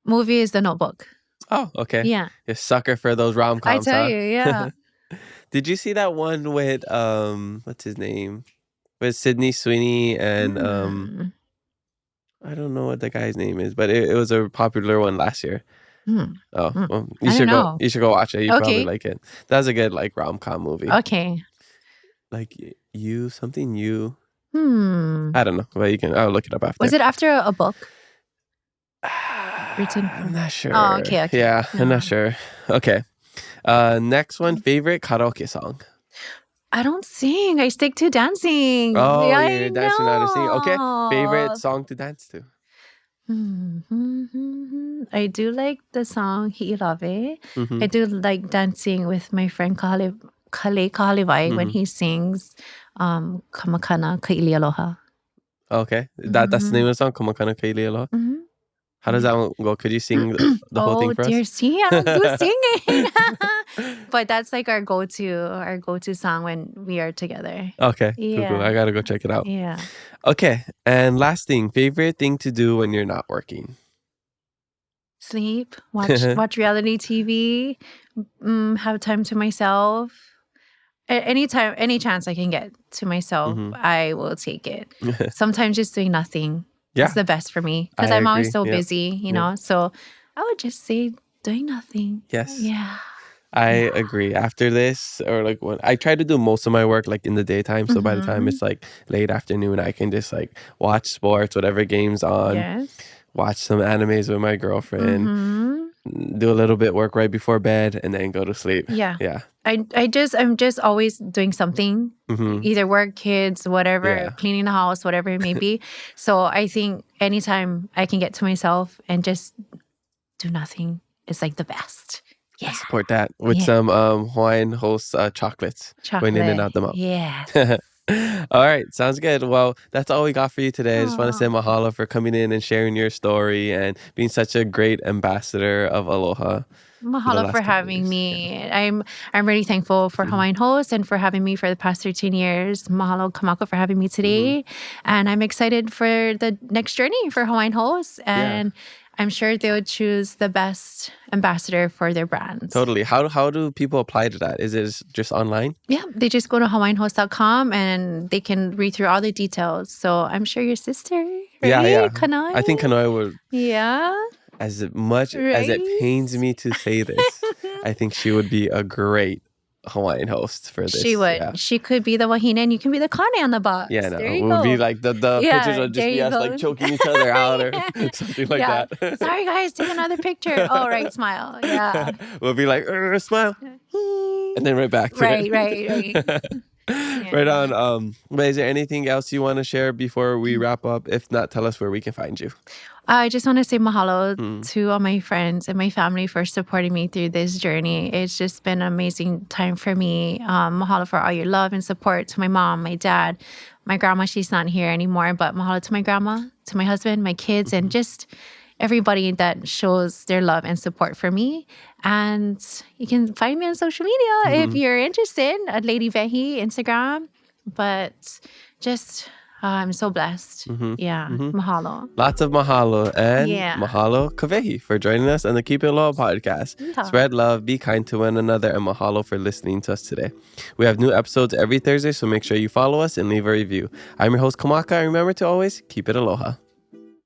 Movie is The Notebook. Oh, okay. Yeah. You're a sucker for those rom-coms, I tell huh? you, yeah. Did you see that one with what's his name? With Sydney Sweeney and I don't know what the guy's name is, but it was a popular one last year. Oh, well, you I should don't go. know. You should go watch it. You probably Okay. like it. That's a good like rom-com movie. Okay. Like something you. Hmm. I don't know, but you can. I'll look it up after. Was it after a book? Written? I'm not sure. Oh, okay. Yeah, I'm Yeah. not sure. Okay. Next one. Favorite karaoke song. I don't sing. I stick to dancing. Oh, Yeah, you're dancing not to sing. Okay. Favorite song to dance to. I do like the song Hi'ilave. Mhm. I do like dancing with my friend Kale Kahaliwai when he sings Kamakana Kaili Aloha. Okay. That's the name of the song. Kamakana Kaili Aloha. How does that one go? Could you sing the whole thing for dear, us? see, I don't do singing. But that's like our go-to song when we are together. Okay. Cool, Yeah. cool. I gotta go check it out. Yeah. Okay. And last thing, favorite thing to do when you're not working. Sleep, watch reality TV, have time to myself. Any chance I can get to myself, I will take it. Sometimes just doing nothing is the best for me because I I'm always agree. so busy, you know. So I would just say doing nothing. Yes. Yeah. I agree. After this, or like when I try to do most of my work like in the daytime, so by the time it's like late afternoon, I can just like watch sports, whatever games on, Yes. watch some animes with my girlfriend, do a little bit work right before bed, and then go to sleep. Yeah. Yeah. I'm just always doing something, either work, kids, whatever, Yeah. cleaning the house, whatever it may be. So I think anytime I can get to myself and just do nothing is like the best. Yeah. Support that with some Hawaiian Host chocolates. Chocolate. When in and out the mouth. Yeah. All right. Sounds good. Well, that's all we got for you today. I just want to say mahalo for coming in and sharing your story and being such a great ambassador of Aloha. Mahalo last for couple having years. me. I'm really thankful for Hawaiian Host and for having me for the past 13 years. Mahalo Kamako for having me today. And I'm excited for the next journey for Hawaiian Host. And I'm sure they would choose the best ambassador for their brand. Totally. How do people apply to that? Is it just online? Yeah, they just go to hawaiianhost.com and they can read through all the details. So I'm sure your sister, right? Yeah. Kanoi? I think Kanoi would. Yeah. As much as it pains me to say this, I think she would be a great Hawaiian host for this. She would. Yeah. She could be the wahine and you can be the kane on the box. Yeah, no. There It you would go. be like the pictures would just there be you us go. like choking each other out or something like that. Sorry, guys, take another picture. Oh, right, smile. Yeah. We'll be like, smile. And then right back to it. Right. Right on. But is there anything else you want to share before we wrap up? If not, tell us where we can find you. I just want to say mahalo to all my friends and my family for supporting me through this journey. It's just been an amazing time for me. Mahalo for all your love and support to my mom, my dad, my grandma. She's not here anymore, but mahalo to my grandma, to my husband, my kids, and just everybody that shows their love and support for me. And you can find me on social media if you're interested at Lady Vehi Instagram. But just... I'm so blessed. Yeah. Mahalo. Lots of mahalo. And Yeah. mahalo Kawehi for joining us on the Keep It Aloha podcast. Yeah. Spread love, be kind to one another, and mahalo for listening to us today. We have new episodes every Thursday, so make sure you follow us and leave a review. I'm your host, Kamaka, and remember to always keep it aloha.